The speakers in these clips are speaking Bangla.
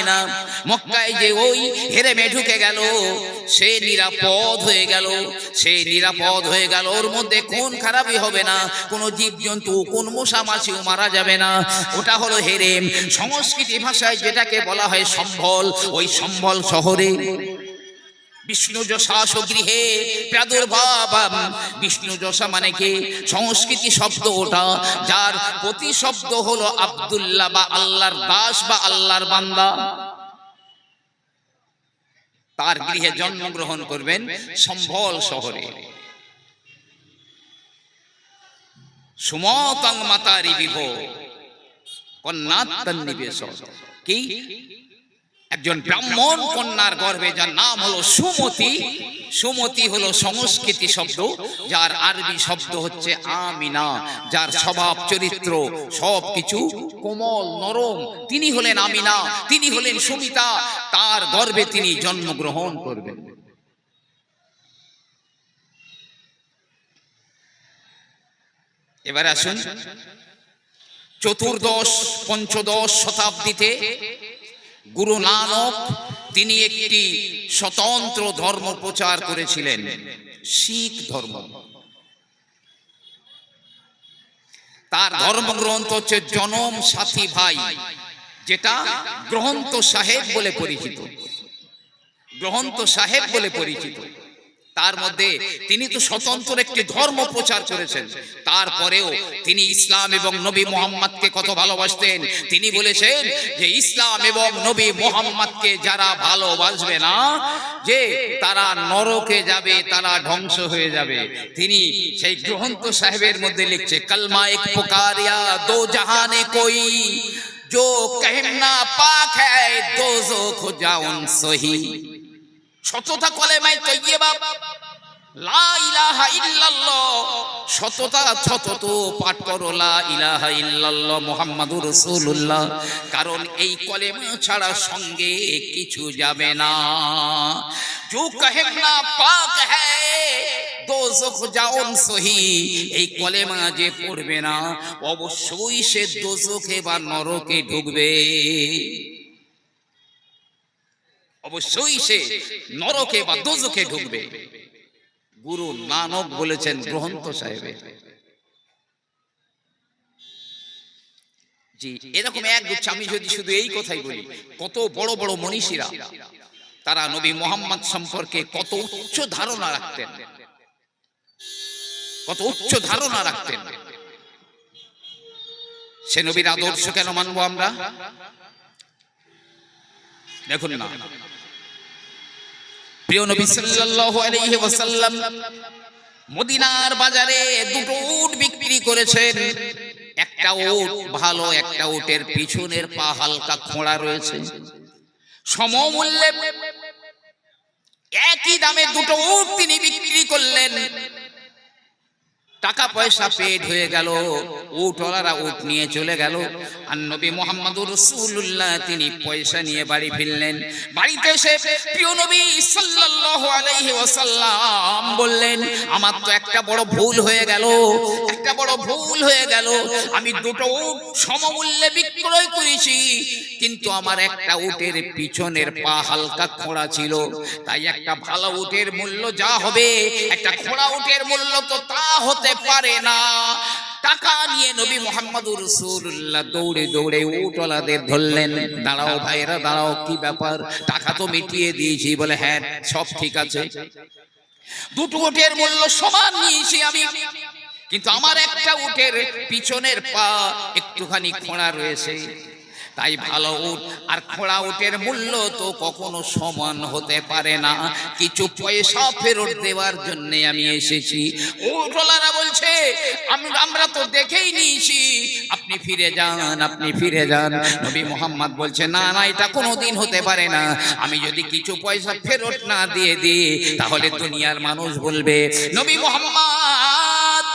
আমিনা মক্কায় যে ওই হেরেমে ঢুকে গেল, সে নিরাপদ হয়ে গেল, সে নিরাপদ হয়ে গেল। ওর মধ্যে খুন খারাপই হবে না, কোনো জীবজন্তু কোন মশা মাছিও মারা যাবে না। ওটা হলো হেরেম। সংস্কৃতি ভাষায় যেটাকে বলা হয় সম্বল, ওই সম্বল শহরে বিষ্ণু যশা গৃহে প্রাদুর্ভাব। বিষ্ণু যশা মানে কি? সংস্কৃতি শব্দ ওটা, যার প্রতিশব্দ হলো আব্দুল্লাহ বা আল্লাহর দাস বা আল্লাহর বান্দা। তার গৃহে জন্মগ্রহণ করবেন সম্বল শহরে। সুমতং মাতারি বিভ কন্যাত্তন নিবেশ। কি? একজন ব্রাহ্মণ কন্যার গর্ভে, যার নাম হলো সুমতি। সুমতি হলো সংস্কৃতি শব্দ, যার আরবি শব্দ হচ্ছে আমিনা, যার স্বভাব চরিত্র সবকিছু কোমল নরম। তিনি হলেন আমিনা, তিনি হলেন সুমিতা। তার গর্ভে তিনি জন্মগ্রহণ করবেন। এবার আসুন, চতুর্দশ পঞ্চদশ শতাব্দীতে গুরু নানক তিনি একটি স্বতন্ত্র ধর্ম প্রচার করেছিলেন, শিখ ধর্ম। তার ধর্মগ্রন্থ হচ্ছে জনম সাথী ভাই, যেটা গ্রন্থ সাহেব বলে পরিচিত। গ্রন্থ সাহেব বলে পরিচিত। তার মধ্যে তিনি তো স্বতন্ত্র একটি ধর্ম প্রচার করেছেন। তারপরেও তিনি ইসলাম এবং নবী মুহাম্মদকে কত ভালোবাসতেন। তিনি বলেছেন যে ইসলাম এবং নবী মুহাম্মদকে যারা ভালোবাসবে না, যে তারা নরকে যাবে, তারা ধ্বংস হয়ে যাবে। তিনি সেই গ্রন্থ সাহেবের মধ্যে লিখছে, কলমা এক পুকারিয়া দো জাহানে কোই, जो कहना पाक है दोज़ख जाउन सही। সততা কলেমায়ে তৈয়্যিবা লা ইলাহা ইল্লাল্লাহ, সততা সতত পাঠ করো লা ইলাহা ইল্লাল্লাহ মুহাম্মাদুর রাসূলুল্লাহ। কারণ এই কলেমা ছাড়া সঙ্গে কিছু যাবে না। जो कहना पाक है दोज़ख जाउन सही, এই কলেমা যে পড়বে না অবশ্যই সে দোজখে বা নরকে ঢুকবে, অবশ্যই সে নরকে বা দোজখে ঢুকবে। গুরু নানক বলেছেন গ্রন্থ সাহেবে। জি, এরকম এক গুচ্ছ আমি যদি শুধু এই কথাই বলি, কত বড় বড় মনীষীরা তারা নবী মুহাম্মদ সম্পর্কে কত উচ্চ ধারণা রাখতেন, কত উচ্চ ধারণা রাখতেন। সে নবীর আদর্শ কেন মানবো আমরা? দেখুন না, প্রিয় নবী সাল্লাল্লাহু আলাইহি ওয়াসাল্লাম মদিনার বাজারে দুটো উট বিক্রি করেছেন। একটা উট ভালো, একটা উটের পিছনের পা হালকা খোঁড়া রয়েছে। সমমূল্যে একই দামে দুটো উট তিনি বিক্রি করলেন। টাকা পয়সা পেড হয়ে গেল, উটওয়ালারা উট নিয়ে চলে গেল। আর নবী মুহাম্মদুর রাসূলুল্লাহ তিনি পয়সা নিয়ে বাড়ি ফিরলেন। বাড়িতে এসে প্রিয় নবী সাল্লাল্লাহু আলাইহি ওয়াসাল্লাম বললেন, আমার তো একটা বড় ভুল হয়ে গেল, একটা বড় ভুল হয়ে গেল। আমি দুটো উট সমমূল্যে বিক্রয় করেছি, কিন্তু আমার একটা উটের পিছনের পা হালকা খোঁড়া ছিল। তাই একটা ভালো উটের মূল্য যা হবে, একটা খোঁড়া উটের মূল্য তো তা হতে পারে না। টাকা নিয়ে নবী মুহাম্মদুর রাসূলুল্লাহ দৌড়ে দৌড়ে উটওয়ালাদের ধরলেন। দাঁড়াও ভাইরা দাঁড়াও, কি ব্যাপার? টাকা তো মিটিয়ে দিয়েছি। বলে হ্যাঁ সব ঠিক আছে, দুটো উটের মূল্য সমান নিয়েছি আমি, কিন্তু আমার একটা উটের পিছনের পা একটুখানি খোঁড়া রয়েছে। তাই ভালো উট আর খোঁড়া উটের মূল্য তো কখনো সমান হতে পারে না। কিছু পয়সা ফেরত দেওয়ার জন্য আমি এসেছি। উটওয়ালারা বলছে আমরা তো দেখেই নিয়েছি, আপনি ফিরে যান, আপনি ফিরে যান। নবী মুহাম্মদ বলছে না না, এটা কোনোদিন হতে পারে না। আমি যদি কিছু পয়সা ফেরত না দিয়ে দিই, তাহলে দুনিয়ার মানুষ বলবে নবী মুহাম্মদ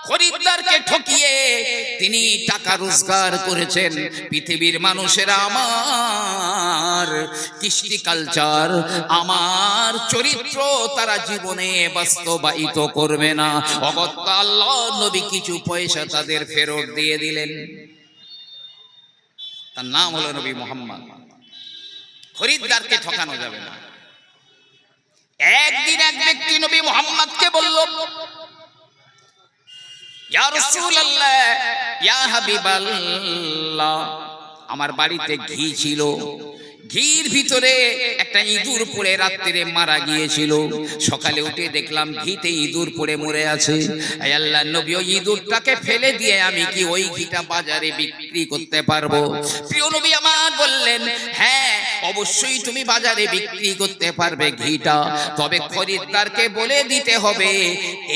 খরিদ্দারকে ঠকিয়ে তিনি টাকা রোজগার করেছেন। পৃথিবীর মানুষেরা আমার কৃষ্টি কালচার, আমার চরিত্র তারা জীবনে বাস্তবায়িত করবে না। অগত্যা আল্লাহ নবী কিছু পয়সা তাদের ফেরত দিয়ে দিলেন। তার নাম হলো নবী মুহাম্মদ। খরিদ্দারকে ঠকানো যাবে না। একদিন এক ব্যক্তি নবী মুহাম্মদকে বলল, ইয়া রাসূলুল্লাহ, ইয়া হাবিবাল্লাহ, আমার বাড়িতে ঘি ছিল, ঘির ভিতরে একটা ইঁদুর পড়ে রাত্রে মারা গিয়েছিল, সকালে উঠে দেখলাম ঘিতে ইঁদুর পড়ে মরে আছে। হে আল্লাহর নবী, ওই ইঁদুরটাকে ফেলে দিয়ে আমি কি ওই ঘিটা বাজারে বিক্রি করতে পারবো? প্রিয় নবী আমার বললেন, হ্যাঁ অবশ্যই তুমি বাজারে বিক্রি করতে পারবে ঘিটা, তবে খরিদ্দারকে বলে দিতে হবে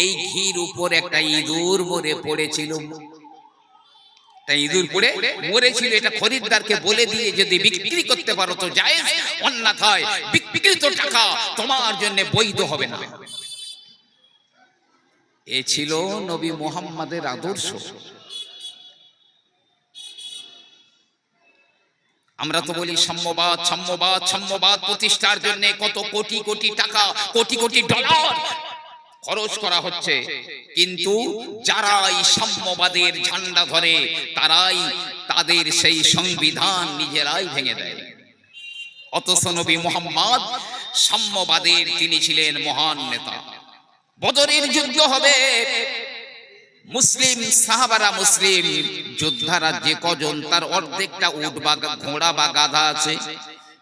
এই ঘির উপর একটা ইঁদুর মরে পড়েছিল, ইঁদুর পড়ে মরেছিল, এটা খরিদ্দারকে বলে দিয়ে যদি বিক্রি করতে পারো তো জায়েজ, অন্যথায় বিক্রিত টাকা তোমার জন্য বৈধ হবে না। এ ছিল নবী মুহাম্মাদের আদর্শ। আমরা তো বলি সাম্যবাদ সাম্যবাদ সাম্যবাদ প্রতিষ্ঠার জন্য কত কোটি কোটি টাকা, কোটি কোটি ডলার খরচ করা হচ্ছে, কিন্তু যারা এই সাম্যবাদের ঝান্ডা ধরে তারাই তাদের সেই সংবিধান নিজেরাই ভেঙে দেয়। অথচ নবী মুহাম্মদ সাম্যবাদের তিনি ছিলেন মহান নেতা। বদরের যুদ্ধ হবে, মুসলিম সাহাবারা, মুসলিম যোদ্ধারা যে কজন, তার অর্ধেকটা উট বা ঘোড়া বা গাধা আছে।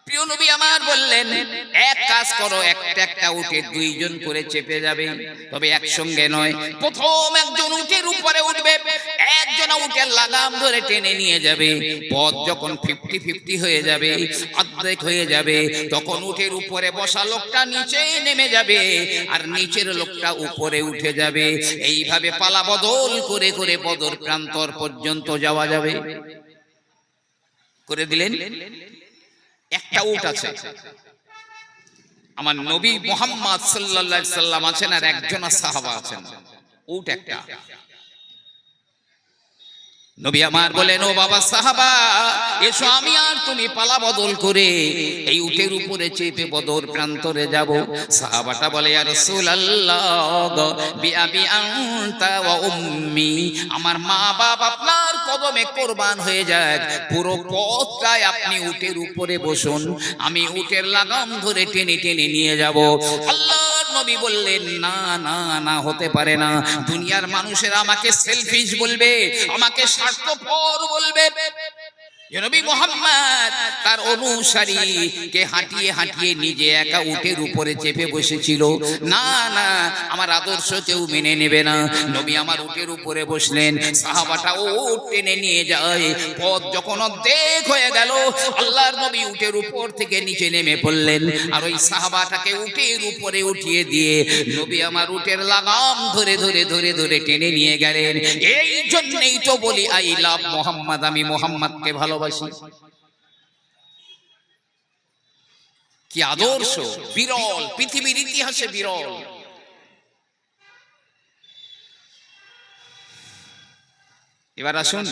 প্রিয় নবী আমার বললেন, এক কাজ করো, একটা একটা উঠে দুইজন করে চেপে যাবে, তবে একসঙ্গে নয়। প্রথম একজন উটের উপরে উঠবে, একজন উটের লাগাম ধরে টেনে নিয়ে যাবে। পথ যখন 50-50 হয়ে যাবে, অর্ধেক হয়ে যাবে, তখন উটের উপরে বসা লোকটা নিচে নেমে যাবে আর নিচের লোকটা উপরে উঠে যাবে। এইভাবে পালা বদল করে করে বদর প্রান্তর পর্যন্ত যাওয়া যাবে। করে দিলেন। একটা উট আছে, আমার নবী মুহাম্মদ সাল্লাল্লাহু আলাইহি সাল্লাম আছেন আর একজন সাহাবা আছেন, উট একটা। নবী আমার বলেন, ও বাবা সাহাবা, এসো আমি আর তুমি পালা বদল করে এই উটের উপরে চেপে বদর প্রান্তরে যাব। সাহাবাটা বলে, ইয়া রাসূলুল্লাহ, বিআবি আনতা ওয়া উম্মি, আমার মা বাপ আপনার কদমে কুরবান হয়ে যাক, পুরো পথটায় আপনি উটের উপরে বসুন, আমি উটের লাগাম ধরে টেনে টেনে নিয়ে যাব। আল্লাহ নবী বললেন, না না না, হতে পারে না। দুনিয়ার মানুষেরা আমাকে সেলফিশ বলবে, আমাকে স্বার্থপর বলবে। নবী মুহাম্মদ তার অনুসারীকে হাঁটিয়ে হাঁটিয়ে নিজে একা উটের উপরে চেপে বসেছিল। না না, আমার আদর্শ কেউ মেনে নেবে না। নবী আমার উটের উপরে বসলেন, সাহাবাটা উট টেনে নিয়ে যায়। পথ যখন অর্ধেক হয়ে গেল, আল্লাহর নবী উটের উপর থেকে নিচে নেমে পড়লেন আর ওই সাহাবাটাকে উটের উপরে উঠিয়ে দিয়ে নবী আমার উটের লাগাম ধরে ধরে ধরে ধরে টেনে নিয়ে গেলেন। এই জন্যই তো বলি আই লাভ মুহাম্মদ, আমি মুহাম্মদকে ভালোবাসি। কি আদর্শ, বিরল, পৃথিবীর ইতিহাসে বিরল। এবার আসুন,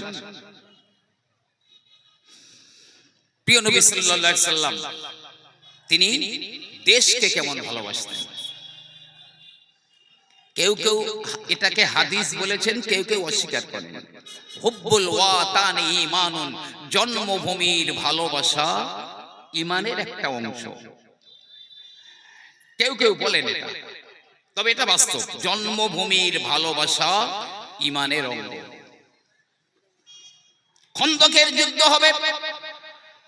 প্রিয় নবী সাল্লাল্লাহু আলাইহি সাল্লাম তিনি দেশকে কেমন ভালোবাসতেন। কেউ কেউ এটাকে হাদিস বলেছেন, কেউ কেউ অস্বীকার করেন। হুব্বুল ওয়াতানি ঈমানুন, জন্মভূমির ভালোবাসা ঈমানের একটা অংশ। কেউ কেউ বলেন এটা, তবে এটা বাস্তব। জন্মভূমির ভালোবাসা ঈমানের অঙ্গ। খন্দকের যুদ্ধ হবে,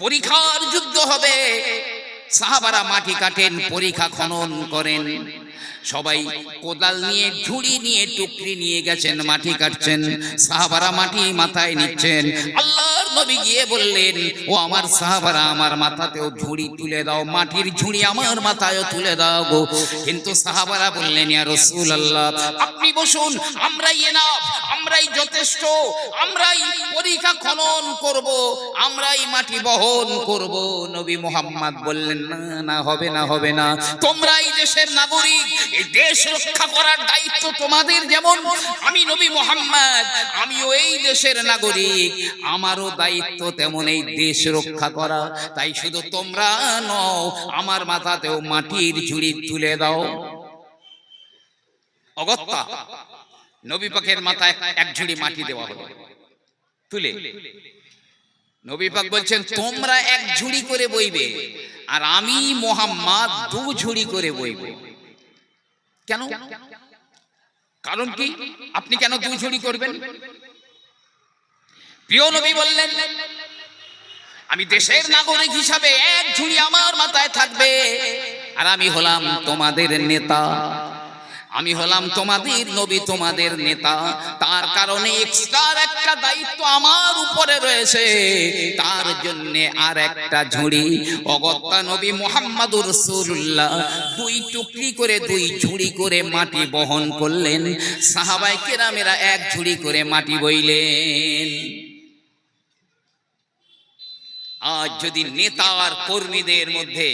পরীক্ষার যুদ্ধ হবে, সাহাবারা মাটি কাটেন, পরীক্ষা খনন করেন, সবাই কোদাল নিয়ে, ঝুড়ি নিয়ে, টুকরি নিয়ে গেছেন, মাটি কাটছেন, সাহাবারা মাটি মাথায় নিচ্ছেন। আল্লাহর নবী গিয়ে বললেন, ও আমার সাহাবারা, আমার মাথাতেও ঝুড়ি তুলে দাও, মাটির ঝুড়ি আমার মাথায়ও তুলে দাও গো। কিন্তু সাহাবারা বললেন, ইয়া রাসূলুল্লাহ, আপনি বসুন, আমরাই এনাফ, আমরাই যথেষ্ট, আমরাই পরীক্ষা খনন করব, আমরাই মাটি বহন করব। নবী মুহাম্মদ বললেন, না না, হবে না, হবে না, তোমরাই দেশের নাগরিক, এই দেশ রক্ষা করার দায়িত্ব তোমাদের। যেমন আমি নবী মুহাম্মদ, আমিও এই দেশের নাগরিক, আমারও দায়িত্ব তেমন এই দেশ রক্ষা করা। তাই শুধু তোমরা নও, আমার মাথাতেও মাটির ঝুড়ি তুলে দাও। অগত্যা নবী পাকের মাথায় এক ঝুড়ি মাটি দেওয়া হলো তুলে। নবী পাক বলছেন, তোমরা এক ঝুড়ি করে বইবে, আর আমি মোহাম্মদ 2 ঝুড়ি করে বইব। কেন? কারণ কি? আপনি কেন 2 ঝুড়ি করবেন? প্রিয় নবী বললেন, আমি দেশের নাগরিক হিসাবে 1 ঝুড়ি আমার মাথায় থাকবে, আর আমি হলাম তোমাদের নেতা, আমি হলাম তোমাদের নবী, তোমাদের নেতা। তার কারণে এক্সট্রা একটা দায়িত্ব আমার উপরে রয়েছে, তার জন্য আর একটা ঝুড়ি অগত্যা নবী মুহাম্মদুর রাসূলুল্লাহ 2 টুকরি করে 2 ঝুড়ি করে মাটি বহন করলেন। সাহাবায়ে কেরামেরা 1 ঝুড়ি করে মাটি বইলেন। আজ যদি নেতা আর কর্মীদের মধ্যে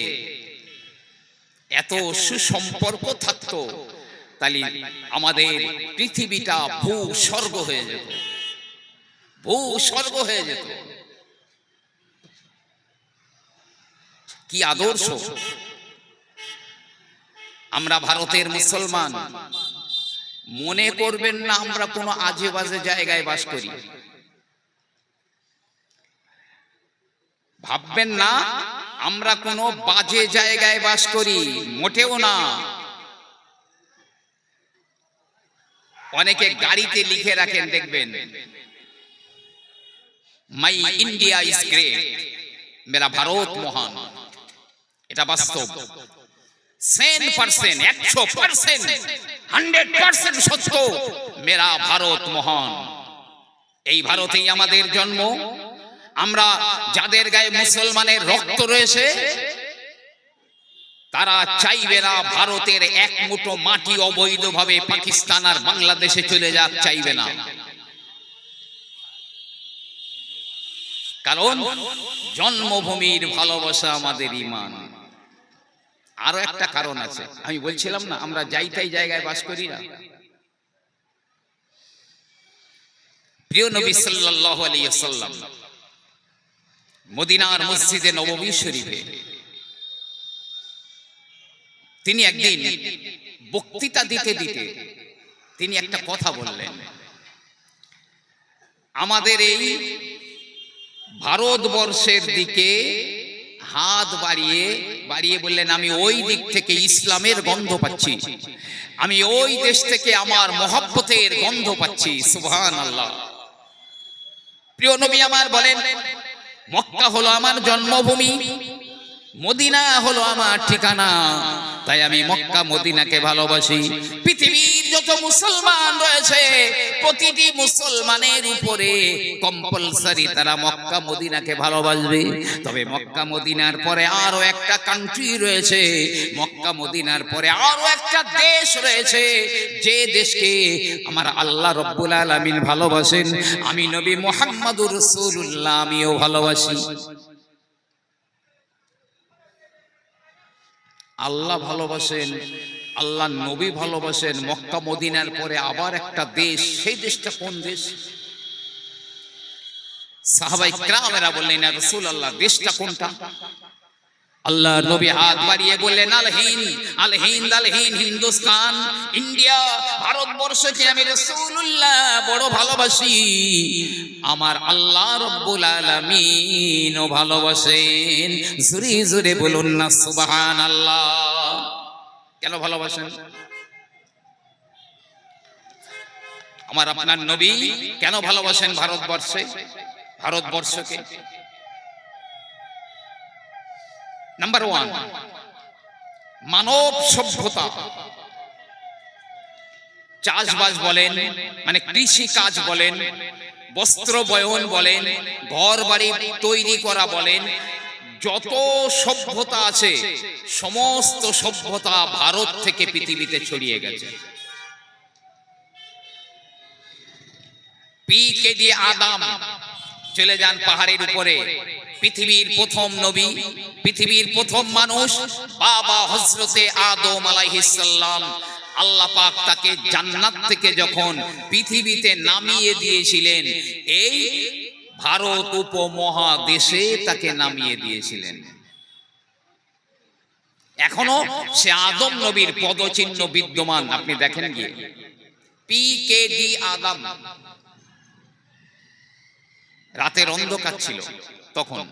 এত সুসম্পর্ক থাকতো, তাহলে আমাদের পৃথিবীটা ভূস্বর্গ হয়ে যেত, ভূস্বর্গ হয়ে যেত। কি আদর্শ! আমরা ভারতের মুসলমান, মনে করবেন না আমরা কোনো আজে বাজে জায়গায় বাস করি, ভাববেন না আমরা কোনো বাজে জায়গায় বাস করি, মোটেও না। অনেকে গাড়িতে লিখে রাখেন, দেখবেন মাই ইন্ডিয়া ইজ গ্রেট, মেরা ভারত মহান। এটা বাস্তব, 100%, 100%, 100% সত্য, মেরা ভারত মহান। এই ভারতেই আমাদের জন্ম। আমরা যাদের গায়ে মুসলমানের রক্ত রয়েছে, তারা চাইবে না ভারতের 1 মুঠো মাটি অবৈধভাবে পাকিস্তান আর বাংলাদেশে চলে যাক, চাইবে না। কারণ জন্মভূমির ভালোবাসা আমাদের ঈমান। আরো একটা কারণ আছে, আমি বলছিলাম না আমরা যাই তাই জায়গায় বাস করি না। প্রিয় নবী সাল্লাল্লাহু আলাইহি ওয়াসাল্লাম মদিনার মসজিদে নববী শরীফে তিনি একদিন বক্তৃতা দিতে দিতে তিনি একটা কথা বললেন। আমাদের এই ভারতবর্ষের দিকে হাত বাড়িয়ে বাড়িয়ে বললেন, আমি ওই দিক থেকে ইসলামের গন্ধ পাচ্ছি, আমি ওই দেশ থেকে আমার মহব্বতের গন্ধ পাচ্ছি। সুবহানাল্লাহ। প্রিয় নবী আমার বলেন, মক্কা হলো আমার জন্মভূমি, মদিনা হলো আমার ঠিকানা, তাই আমি মক্কা মদিনাকে ভালোবাসি। পৃথিবীর যত মুসলমান রয়েছে, প্রতিটি মুসলমানের উপরে কম্পালসারি তারা মক্কা মদিনাকে ভালোবাসবে। তবে মক্কা মদিনার পরে আরো একটা কান্ট্রি রয়েছে, মক্কা মদিনার পরে আরো একটা দেশ রয়েছে, যে দেশকে আমার আল্লাহ রব্বুল আলামিন ভালোবাসেন, আমি নবী মুহাম্মদুর রাসূলুল্লাহ আমিও ভালোবাসি। আল্লাহ ভালোবাসেন, আল্লাহ নবী ভালোবাসেন, মক্কা মদিনার পরে আবার একটা দেশ, সেই দেশটা কোন দেশ? সাহাবায়ে কেরামেরা বললেন, ইয়া রাসূলুল্লাহ দেশটা কোনটা? আল্লাহর নবী হাত বাড়িয়ে বললেন, আল হিন্দ, আল হিন্দ, আল হিন্দ, হিন্দুস্তান, ইন্ডিয়া, ভারতবর্ষকে আমি রাসূলুল্লাহ বড় ভালোবাসি, আমার আল্লাহ রব্বুল আলামিন ও ভালোবাসেন। জোরে জোরে বলুন না সুবহানাল্লাহ। কেন ভালোবাসেন? আমার আপনার নবী কেন ভালোবাসেন ভারতবর্ষকে? নাম্বার 1, মানব সভ্যতা। চাষবাস বলেন, মানে কৃষি কাজ বলেন, বস্ত্র বয়ন বলেন, ঘর বাড়ি তৈরি করা বলেন, যত সভ্যতা আছে সমস্ত সভ্যতা ভারত থেকে পৃথিবীতে ছড়িয়ে গেছে। পিকেডি আদম চলে যান পাহাড়ের উপরে, পৃথিবীর প্রথম নবী, পৃথিবীর প্রথম মানুষ বাবা হযরতে আদম আলাইহিস সালাম, আল্লাহ পাক তাকে জান্নাত থেকে যখন পৃথিবীতে নামিয়ে দিয়েছিলেন, এই ভারত উপমহাদেশে তাকে নামিয়ে দিয়েছিলেন। এখনো সে আদম নবীর পদচিহ্ন বিদ্যমান, আপনি দেখেন গিয়ে, পিকেডি আদম। রাতের অন্ধকার ছিল তখন,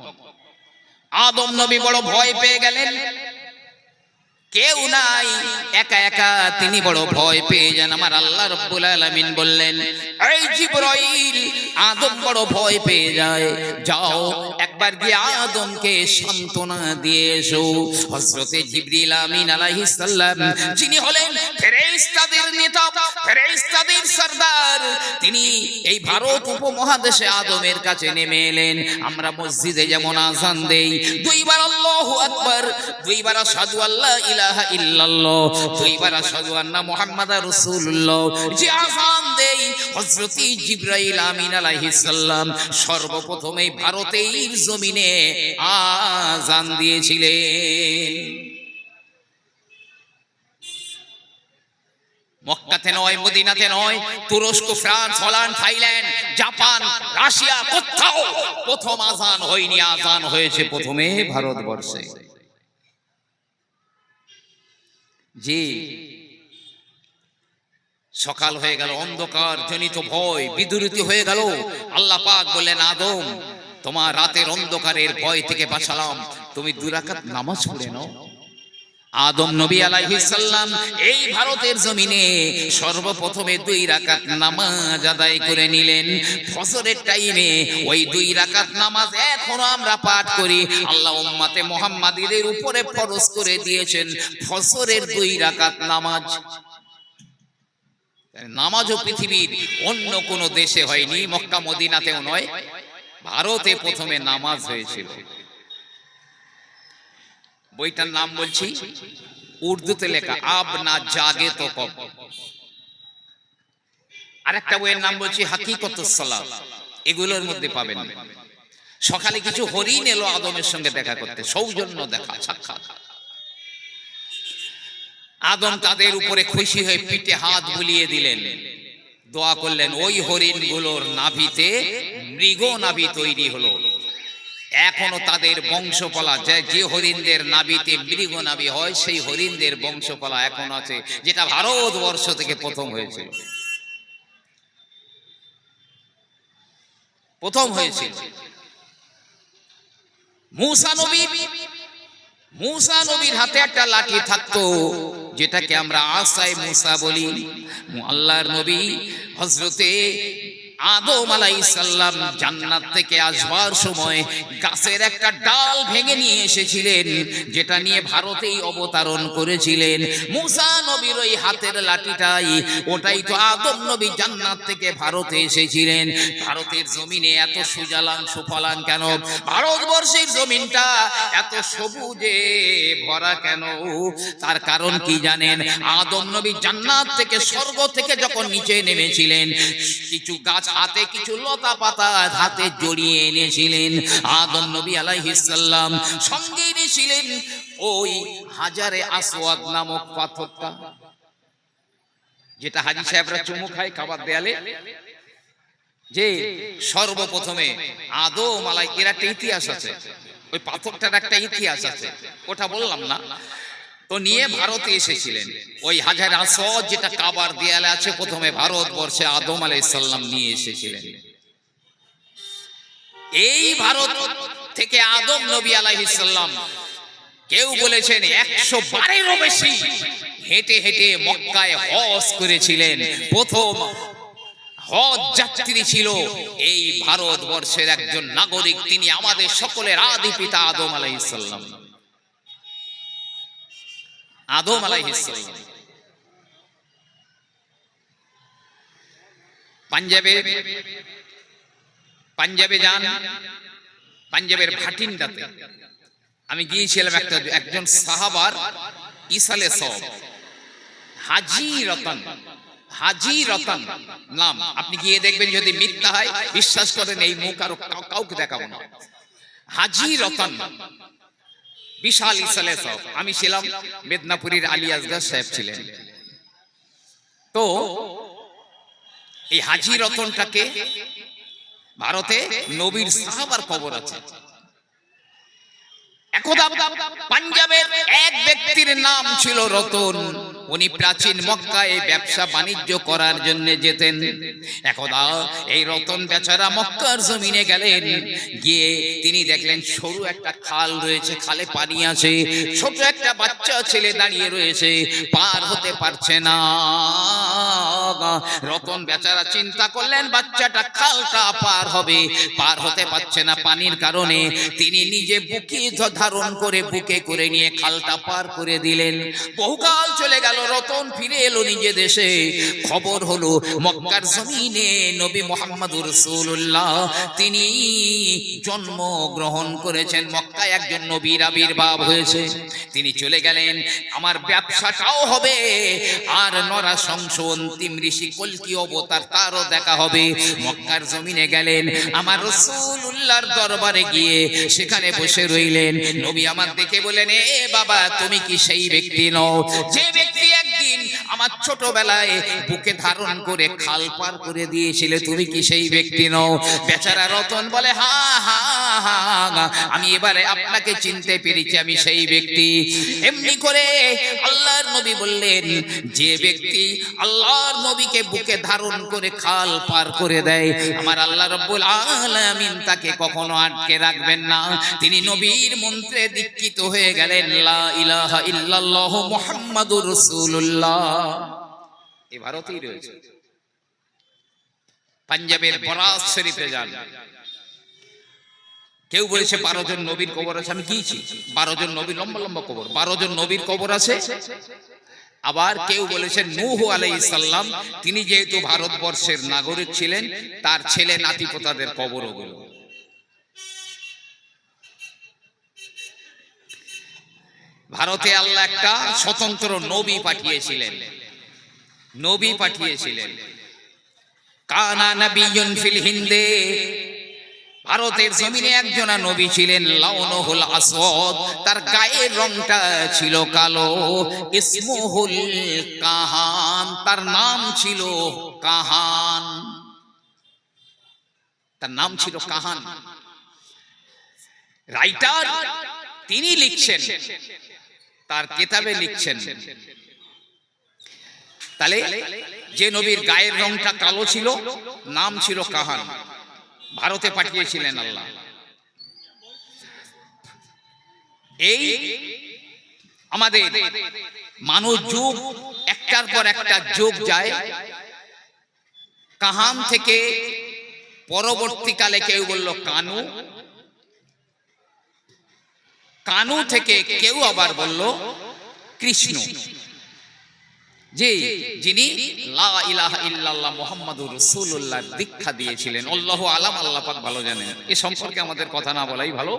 আদম নবী বড় ভয় পেয়ে গেলেন, কেউ নাই, একা একা তিনি বড় ভয় পেয়ে যান। আমার আল্লাহ রাব্বুল আলামিন বললেন, এই জিবরাইল, আদম বড় ভয় পেয়ে যায়, যাও একবার গিয়ে আদমকে সান্ত্বনা দিয়ে এসো। হযরতে জিবরিল আমিন আলাইহিস সালাম, যিনি হলেন ফেরেশতাদের নেতা, ফেরেশতাদের সরদার, তিনি এই ভারত উপমহাদেশে আদমের কাছে নেমে এলেন। আমরা মসজিদে যেমন আযান দেই, দুইবার আল্লাহু আকবার, দুইবার আশহাদু আল্লা ইলাহা ইল্লাল্লাহ, দুইবার আশহাদু আন্না মুহাম্মাদার রাসূলুল্লাহ, যে আযান দেই, হযরত জিবরাইল আমিন আলাইহিস সালাম সর্বপ্রথমে ভারতের জমিনে আযান দিয়েছিলেন। মক্কাতে নয়, মদিনাতে নয়, তুরস্ক, France, Holland, Thailand, Japan, Russia, কোথাও প্রথম আযান হয়নি, আযান হয়েছে প্রথমে ভারতবর্ষে। জি, সকাল হয়ে গেল, অন্ধকার জনিত ভয় বিদূরিত হয়ে গেল। আল্লাহ পাক বললেন, আদম, তোমার রাতের অন্ধকারের ভয় থেকে বাঁচালাম, তুমি 2 রাকাত নামাজ পড়ে নাও। আদম নবী আলাইহিস সালাম এই ভারতের জমিনে সর্বপ্রথমে 2 রাকাত নামাজ আদায় করে নিলেন ফজরের টাইমে। ওই 2 রাকাত নামাজ এখনো আমরা পাঠ করি। আল্লাহ উম্মতে মুহাম্মাদীদের উপরে ফরজ করে দিয়েছেন ফজরের 2 রাকাত নামাজ। নামাজও পৃথিবীর অন্য কোন দেশে হয়নি, মক্কা মদিনাতেও নয়, ভারতে প্রথমে নামাজ হয়েছিল। বইটার নাম বলছি, উর্দুতে লেখা, আব না জাগে তো কব। আরেকটা বইয়ের নাম বলছি হাকিকতুস সালাত। এগুলোর মধ্যে পাবেন। সকালে কিছু হরিণ এলো আদমের সঙ্গে দেখা করতে, সৌজন্য দেখা, সাক্ষাৎ। আদম তাদের উপরে খুশি হয়ে পিঠে হাত বুলিয়ে দিলেন, দোয়া করলেন, ওই হরিণগুলোর নাভিতে মৃগ নাভি তৈরি হলো। এখনো তাদের বংশপলা, যে হরিণদের নাভিতে মৃগ নাভি হয়, সেই হরিণদের বংশপলা এখন আছে, যেটা ভারতবর্ষ থেকে প্রথম হয়েছিল, প্রথম হয়েছিল। মূসা নবীর হাতে একটা লাঠি থাকতো, যেটাকে আমরা আসায়ে মূসা বলি। আল্লাহর নবী হযরতে আদম আলাইহিস সালাম জান্নাত থেকে আসবার সময় গাছের একটা ডাল ভেঙে নিয়ে এসেছিলেন, যেটা নিয়ে ভারতেই অবতরণ করেছিলেন। মূসা নবীর ওই হাতের লাঠিটাই, ওটাই তো আদম নবী জান্নাত থেকে ভারতে এসেছিলেন। ভারতের জমিনে এত সুজালাং সুফলাং কেন? ভারতবর্ষের জমিনটা এত সবুজে ভরা কেন? তার কারণ কি জানেন? আদম নবী জান্নাত থেকে, স্বর্গ থেকে যখন নিচে নেমেছিলেন, কিছু গাছ হাতে, কিছু লতা পাতা হাতে জড়িয়ে এনেছিলেন। আদম নবী আলাইহিস সালাম সঙ্গে এনেছিলেন ওই হাজারে আসওয়াদ নামক পাথরটা, যেটা হাজী সাহেবরা চুমু খায় কাবার দেয়ালে। যে সর্বপ্রথমে আদম এর একটা ইতিহাস আছে, ওই পাথরটার একটা ইতিহাস আছে, ওটা বললাম না। তো নিয়ে ভারতে এসেছিলেন ওই হাজার আসওয়াদ, যেটা কাবার দেয়ালে আছে, প্রথমে ভারতবর্ষে আদম আলাইহিস সালাম নিয়ে এসেছিলেন। এই ভারত থেকে আদম নবী আলাইহিস সালাম, কেউ বলেছেন 100 বারেরও বেশি হেঁটে হেঁটে মক্কায় হজ করেছিলেন। প্রথম হজ যাত্রী ছিল এই ভারতবর্ষের একজন নাগরিক, তিনি আমাদের সকলের আদি পিতা আদম আলাইহিস সালাম। আদম আলাইহিস সালাম পাঞ্জাবে যান, পাঞ্জাবের ভাটিন্ডাতে আমি গিয়েছিলাম। একজন সাহাবার ইসালে সওয়াব, হাজি রতন নাম। আপনি গিয়ে দেখবেন, যদি মিথ্যা হয় বিশ্বাস করেন, এই মুখ আর কাউকে দেখাবো না। হাজি রতন, বিশাল ইসালে সওয়াব। আমি ছিলাম, মেদিনীপুরের আলী আসগর সাহেব ছিলেন। তো এই হাজি রতনটাকে, ভারতে নবীর সাহাবার কবর আছে। একদা পাঞ্জাবের এক ব্যক্তির নাম ছিল রতন। উনি প্রাচীন মক্কায় ব্যবসা বাণিজ্য করার জন্য যেতেন। একদা এই রতন বেচারা মক্কার জমিনে গেলেন, গিয়ে তিনি দেখলেন সরু একটা খাল রয়েছে, খালে পানি আছে, ছোট একটা বাচ্চা ছেলে দাঁড়িয়ে রয়েছে, পার হতে পারছে না। রতন বেচারা চিন্তা করলেন বাচ্চাটা খালটা পার হবে, পার হতে পারছে না পানির কারণে। তিনি নিজে বুকে ধারণ করে বুকে করে নিয়ে খালটা পার করে দিলেন। বহুকাল চলে গেল, রতন ফিরে এলো নিজে দেশে। খবর হলো মক্কার জমিনে নবী মুহাম্মদুর রাসূলুল্লাহ তিনি জন্ম গ্রহণ করেছেন, মক্কায় একজন নবীর আবির্ভাব হয়েছে। তিনি চলে গেলেন, আমার ব্যবসাটাও হবে, আর নরা সংস অন্তিম ঋষি কল্কি অবতার তারও দেখা হবে। মক্কার জমিনে গেলেন, আমার রাসূলুল্লাহর দরবারে গিয়ে সেখানে বসে রইলেন। নবী আমার দেখে বলেন, এ বাবা, তুমি কি সেই ব্যক্তি নও যে ব্যক্তি একদিন আমার ছোটবেলায় বুকে ধারণ করে খাল পার করে দিয়েছিলে? তুমি কি সেই ব্যক্তি নও? বেচারা রতন বলে, হা হা হা, আমি এবারে আপনাকে চিনতে পেরেছি, আমি সেই ব্যক্তি। এমনি করে আল্লাহর নবী বললেন, যে ব্যক্তি আল্লাহর নবীকে বুকে ধারণ করে খাল পার করে দেয়, আমার আল্লাহ রাব্বুল আলামিন তাকে কখনো আটকে রাখবেন না। তিনি নবীর মন্ত্রে দীক্ষিত হয়ে গেলেন, লা ইলাহা ইল্লাল্লাহু মুহাম্মাদুর রাসূলুল্লাহ। এই ভারতেই রয়েছে, পাঞ্জাবের বরাস শরীফে যান, কেউ বলেছে 12 জন নবীর কবর আছে, আমি গিয়েছি, 12 জন নবীর লম্বা লম্বা কবর, 12 জন নবীর কবর আছে। আবার কেউ বলেছেন নূহ আলাইহিস সালাম, তিনি যেহেতু ভারতবর্ষের নাগরিক ছিলেন, তার ছেলে নাতিপোতাদের কবর ওগুলো। ভারতে আল্লাহ একটা স্বতন্ত্র নবী পাঠিয়েছিলেন, নবী পাঠিয়েছিলেন। কানা নবিয়্যুন ফিল হিন্দে, ভারতের জমিনে একজনা নবী ছিলেন, লাউনুহুল আসওয়াদ, তার গায়ের রংটা ছিল কালো। ইসমুহুল কাহান, তার নাম ছিল কাহান, তার নাম ছিল কাহান। রাইটার তিনি লিখছেন, তার কিতাবে লিখছেন, তাহলে যে নবীর গায়ের রংটা কালো ছিল, নাম ছিল কাহান, ভারতে পাঠিয়েছিলেন আল্লাহ। এই আমাদের মানব যুগ একটার পর একটা যুগ যায়, কাহান থেকে পরবর্তীকালে কেউ বলল কানু, কানু থেকে কেউ আবার বলল কৃষ্ণ, যে যিনি লা ইলাহা ইল্লাল্লাহ মুহাম্মাদুর রাসূলুল্লাহ দীক্ষা দিয়েছিলেন। আল্লাহু আলাম, আল্লাহ পাক ভালো জানেন, এ সম্পর্কে আমাদের কথা না বলাই ভালো।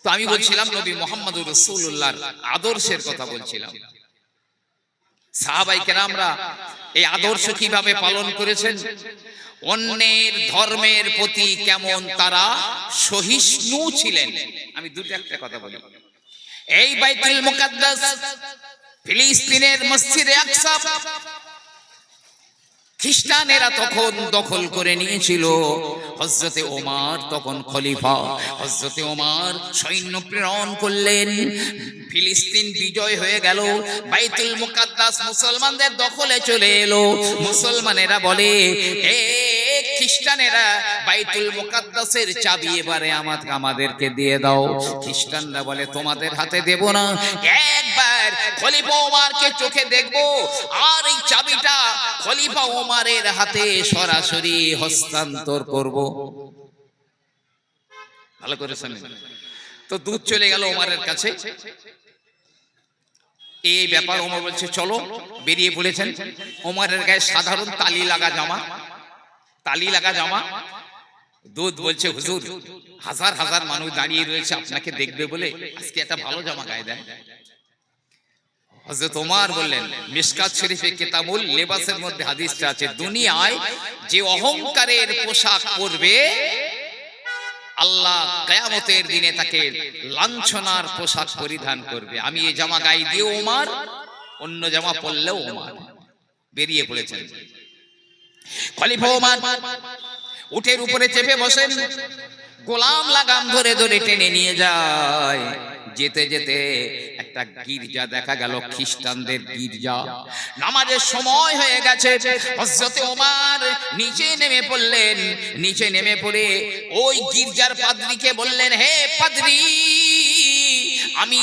তো আমি বলছিলাম নবী মুহাম্মাদুর রাসূলুল্লাহর আদর্শের কথা বলছিলাম। সাহাবায়ে কেরামরা এই আদর্শ কিভাবে পালন করেছেন, অন্যের ধর্মের প্রতি কেমন তারা সহিষ্ণু ছিলেন। আমি দুটো একটা কথা বলি। এই বাইতুল মুকাদ্দাস, ফিলিস্তিনের মসজিদে আকসা, খ্রিস্টানেরা তখন দখল করে নিয়েছিল। হযরতে ওমর তখন খলিফা, হযরতে ওমর সৈন্য প্রেরণ করলেন, ফিলিস্তিন বিজয় হয়ে গেল, বাইতুল মুকাদ্দাস মুসলমানদের দখলে চলে এলো। মুসলমানেরা বলে, এ খ্রিস্টানেরা বাইতুল মুকাদ্দাসের চাবি এবারে আমাদেরকে দিয়ে দাও। খ্রিস্টানরা বলে, তোমাদের হাতে দেব না, একবার খলিফা ওমরকে চোখে দেখবো, আর এই চাবিটা খলিফা ওমরের হাতে সরাসরি হস্তান্তর করব। ভালো করে শুনেন। তো দূত চলে গেল ওমরের কাছে, এই ব্যাপার। ওমর বলছে চলো, বেরিয়ে পড়েছেন। ওমরের গায়ে সাধারণ তালি লাগা জামা, তালি লাগা জামা। দূত বলছে, হুজুর, হাজার হাজার মানুষ দাঁড়িয়ে রয়েছে আপনাকে দেখবে বলে আজকে একটা ভালো জামা গায়ে দেন। হযরত ওমর বললেন, মিশকাত শরীফে কিতাবুল লিবাসের মধ্যে হাদিসটা আছে, দুনিয়ায় যে অহংকারের পোশাক পরবে, আল্লাহ কিয়ামতের দিনে তাকে লাঞ্ছনার পোশাক পরিধান করবে। আমি এই জামা গায়ে দিয়ে ওমর, অন্য জামা পরলেও ওমর। বেরিয়ে পড়েছেন। খলিফা ওমর উটের উপরে চেপে বসেন, গোলাম লাগাম ধরে ধরে টেনে নিয়ে যায়। যেতে যেতে একটা গির্জা দেখা গেল, খ্রিস্টানদের গির্জা। নামাজের সময় হয়ে গেছে। হযরতে ওমর নিচে নেমে পড়লেন। নিচে নেমে পড়ে ওই গির্জার পাদ্রীকে বললেন, হে পাদ্রী, আমি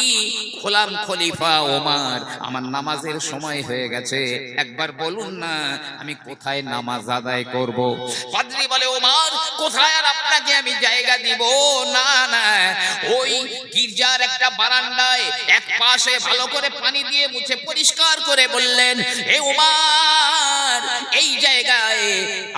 গোলাম খলিফা ওমর, আমার নামাজের সময় হয়ে গেছে, একবার বলুন না আমি কোথায় নামাজ আদায় করব। পাদ্রী বলে, ওমর কোথায় আর আপনাকে আমি জায়গা দিব না। না, ওই গির্জার একটা বারান্দায় এক পাশে ভালো করে পানি দিয়ে মুছে পরিষ্কার করে বললেন, হে ওমর, এই জায়গায়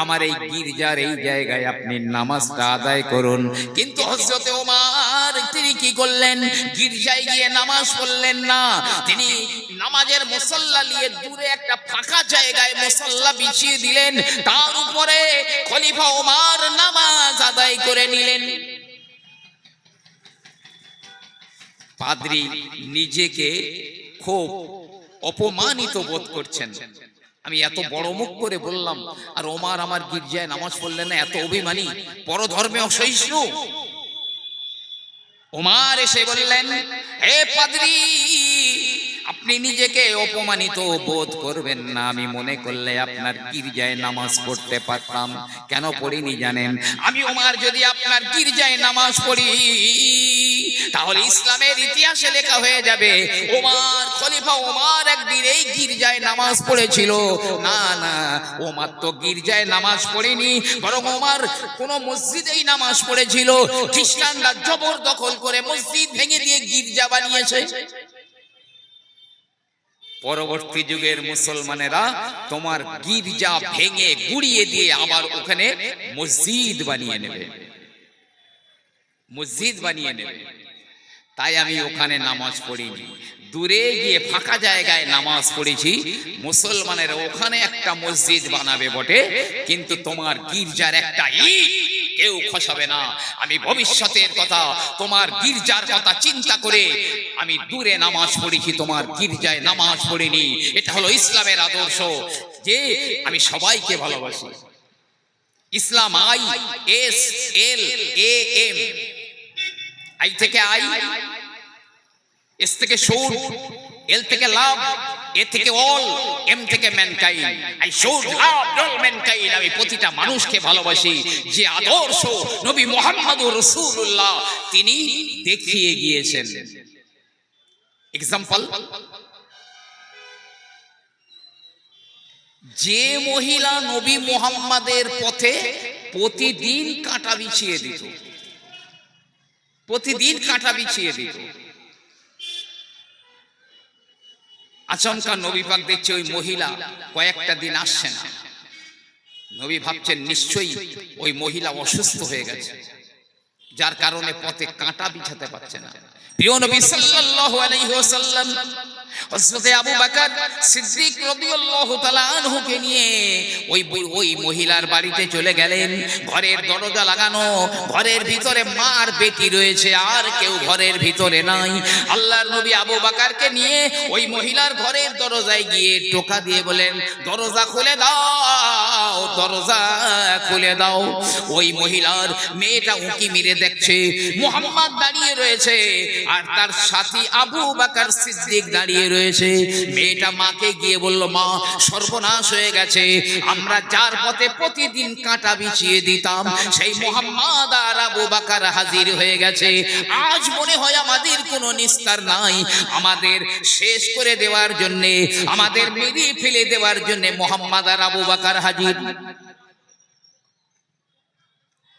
আমার এই গির্জার এই জায়গায় আপনি নামাজটা আদায় করুন। কিন্তু হযরতে ওমর তিনি কি করলেন, গির্জায় গিয়ে নামাজ পড়লেন না। তিনি নামাজের মুসল্লা নিয়ে দূরে একটা ফাঁকা জায়গায় মুসল্লা বিছিয়ে দিলেন, তার উপরে খলিফা ওমর নামাজ আদায় করে নিলেন। পাদ্রী নিজেকে খুব অপমানিত বোধ করছেন, আমি এত বড় মুখ করে বললাম আর ওমর আমার গির্জায় নামাজ পড়লেন না, এত অভিমানী, পরধর্মে অসহিষ্ণু। ওমর এসে বললেন, হে পাদ্রী, আপনি নিজেকে অপমানিত বোধ করবেন না, আমি মনে করলে আপনার গির্জায় নামাজ পড়তে পারতাম। কেন পড়িনি জানেন? আমি ওমর যদি আপনার গির্জায় নামাজ পড়ি তাহলে ইসলামের ইতিহাসে লেখা হয়ে যাবে ওমর, খলিফা ওমর একদিন এই গির্জায় নামাজ পড়েছিল। না না, ওমর তো গির্জায় নামাজ পড়েনি, বরং ওমর কোন মসজিদেই নামাজ পড়েছিল। খ্রিস্টানরা জবরদখল করে মসজিদ ভেঙে দিয়ে গির্জা বানিয়েছে। পরবর্তী যুগের মুসলমানেরা তোমার গির্জা ভেঙে গুড়িয়ে দিয়ে আবার ওখানে মসজিদ বানিয়ে নেবে, মসজিদ বানিয়ে নেবে। তাই আমি ওখানে নামাজ পড়িনি, দূরে গিয়ে ফাঁকা জায়গায় নামাজ পড়েছি। মুসলমানের ওখানে একটা মসজিদ বানাবে বটে, কিন্তু তোমার গির্জার একটা ইট কেউ খসাবে না। আমি ভবিষ্যতের কথা, তোমার গির্জার কথা চিন্তা করে আমি দূরে নামাজ পড়েছি, তোমার গির্জায় নামাজ পড়িনি। এটা হলো ইসলামের আদর্শ, যে আমি সবাইকে ভালোবাসি। ইসলাম ISLAM, আই থেকে আই, এস থেকে শুড, এল থেকে লাভ, এ থেকে অল, এম থেকে mankind. I should love all mankind, আমি প্রতিটা মানুষকে ভালোবাসি। যে আদর্শ নবী মুহাম্মদুর রাসূলুল্লাহ তিনি দেখিয়ে গিয়েছেন। এক্সাম্পল, যে মহিলা নবী মুহাম্মাদের পথে প্রতিদিন কাঁটা বিছিয়ে দিত, প্রতিদিন কাঁটা বিছিয়ে দিত, আচমকা নবী পাক দেখছে ওই মহিলা কয়েকটা দিন আসছে না। নবী ভাবছেন নিশ্চয়ই ওই মহিলা অসুস্থ হয়ে গেছে, যার কারণে পথে কাঁটা বিছাতে পারছে না। প্রিয় নবী সাল্লাল্লাহু আলাইহি ওয়াসাল্লাম হযরত আবু বকর সিদ্দিক রাদিয়াল্লাহু তাআলা আনহুকে নিয়ে ওই মহিলার বাড়িতে চলে গেলেন। ঘরের দরজা লাগানো, ঘরের ভিতরে মা আর বেটি রয়েছে, আর কেউ ঘরের ভিতরে নাই। আল্লাহর নবী আবু বকরকে নিয়ে ওই মহিলার ঘরের দরজায় গিয়ে টোকা দিয়ে বলেন, দরজা খুলে দাও, দরজা খুলে দাও। ওই মহিলার মেয়েটা উঁকি মেরে দেখছে মুহাম্মদ দাঁড়িয়ে রয়েছে আর তার সাথী আবু বকর সিদ্দিক দাঁড়িয়ে রয়েছে। মেয়েটা মাকে গিয়ে বলল, মা সর্বনাশ হয়ে গেছে, আমরা যার পথে প্রতিদিন কাঁটা বিছিয়ে দিতাম সেই মুহাম্মদ আর আবু বকর হাজির হয়ে গেছে। আজ মনে হয় আমাদের কোনো নিস্তার নাই, আমাদের শেষ করে দেওয়ার জন্য, আমাদের মেরে ফেলে দেওয়ার জন্য মুহাম্মদ আর আবু বকর হাজির।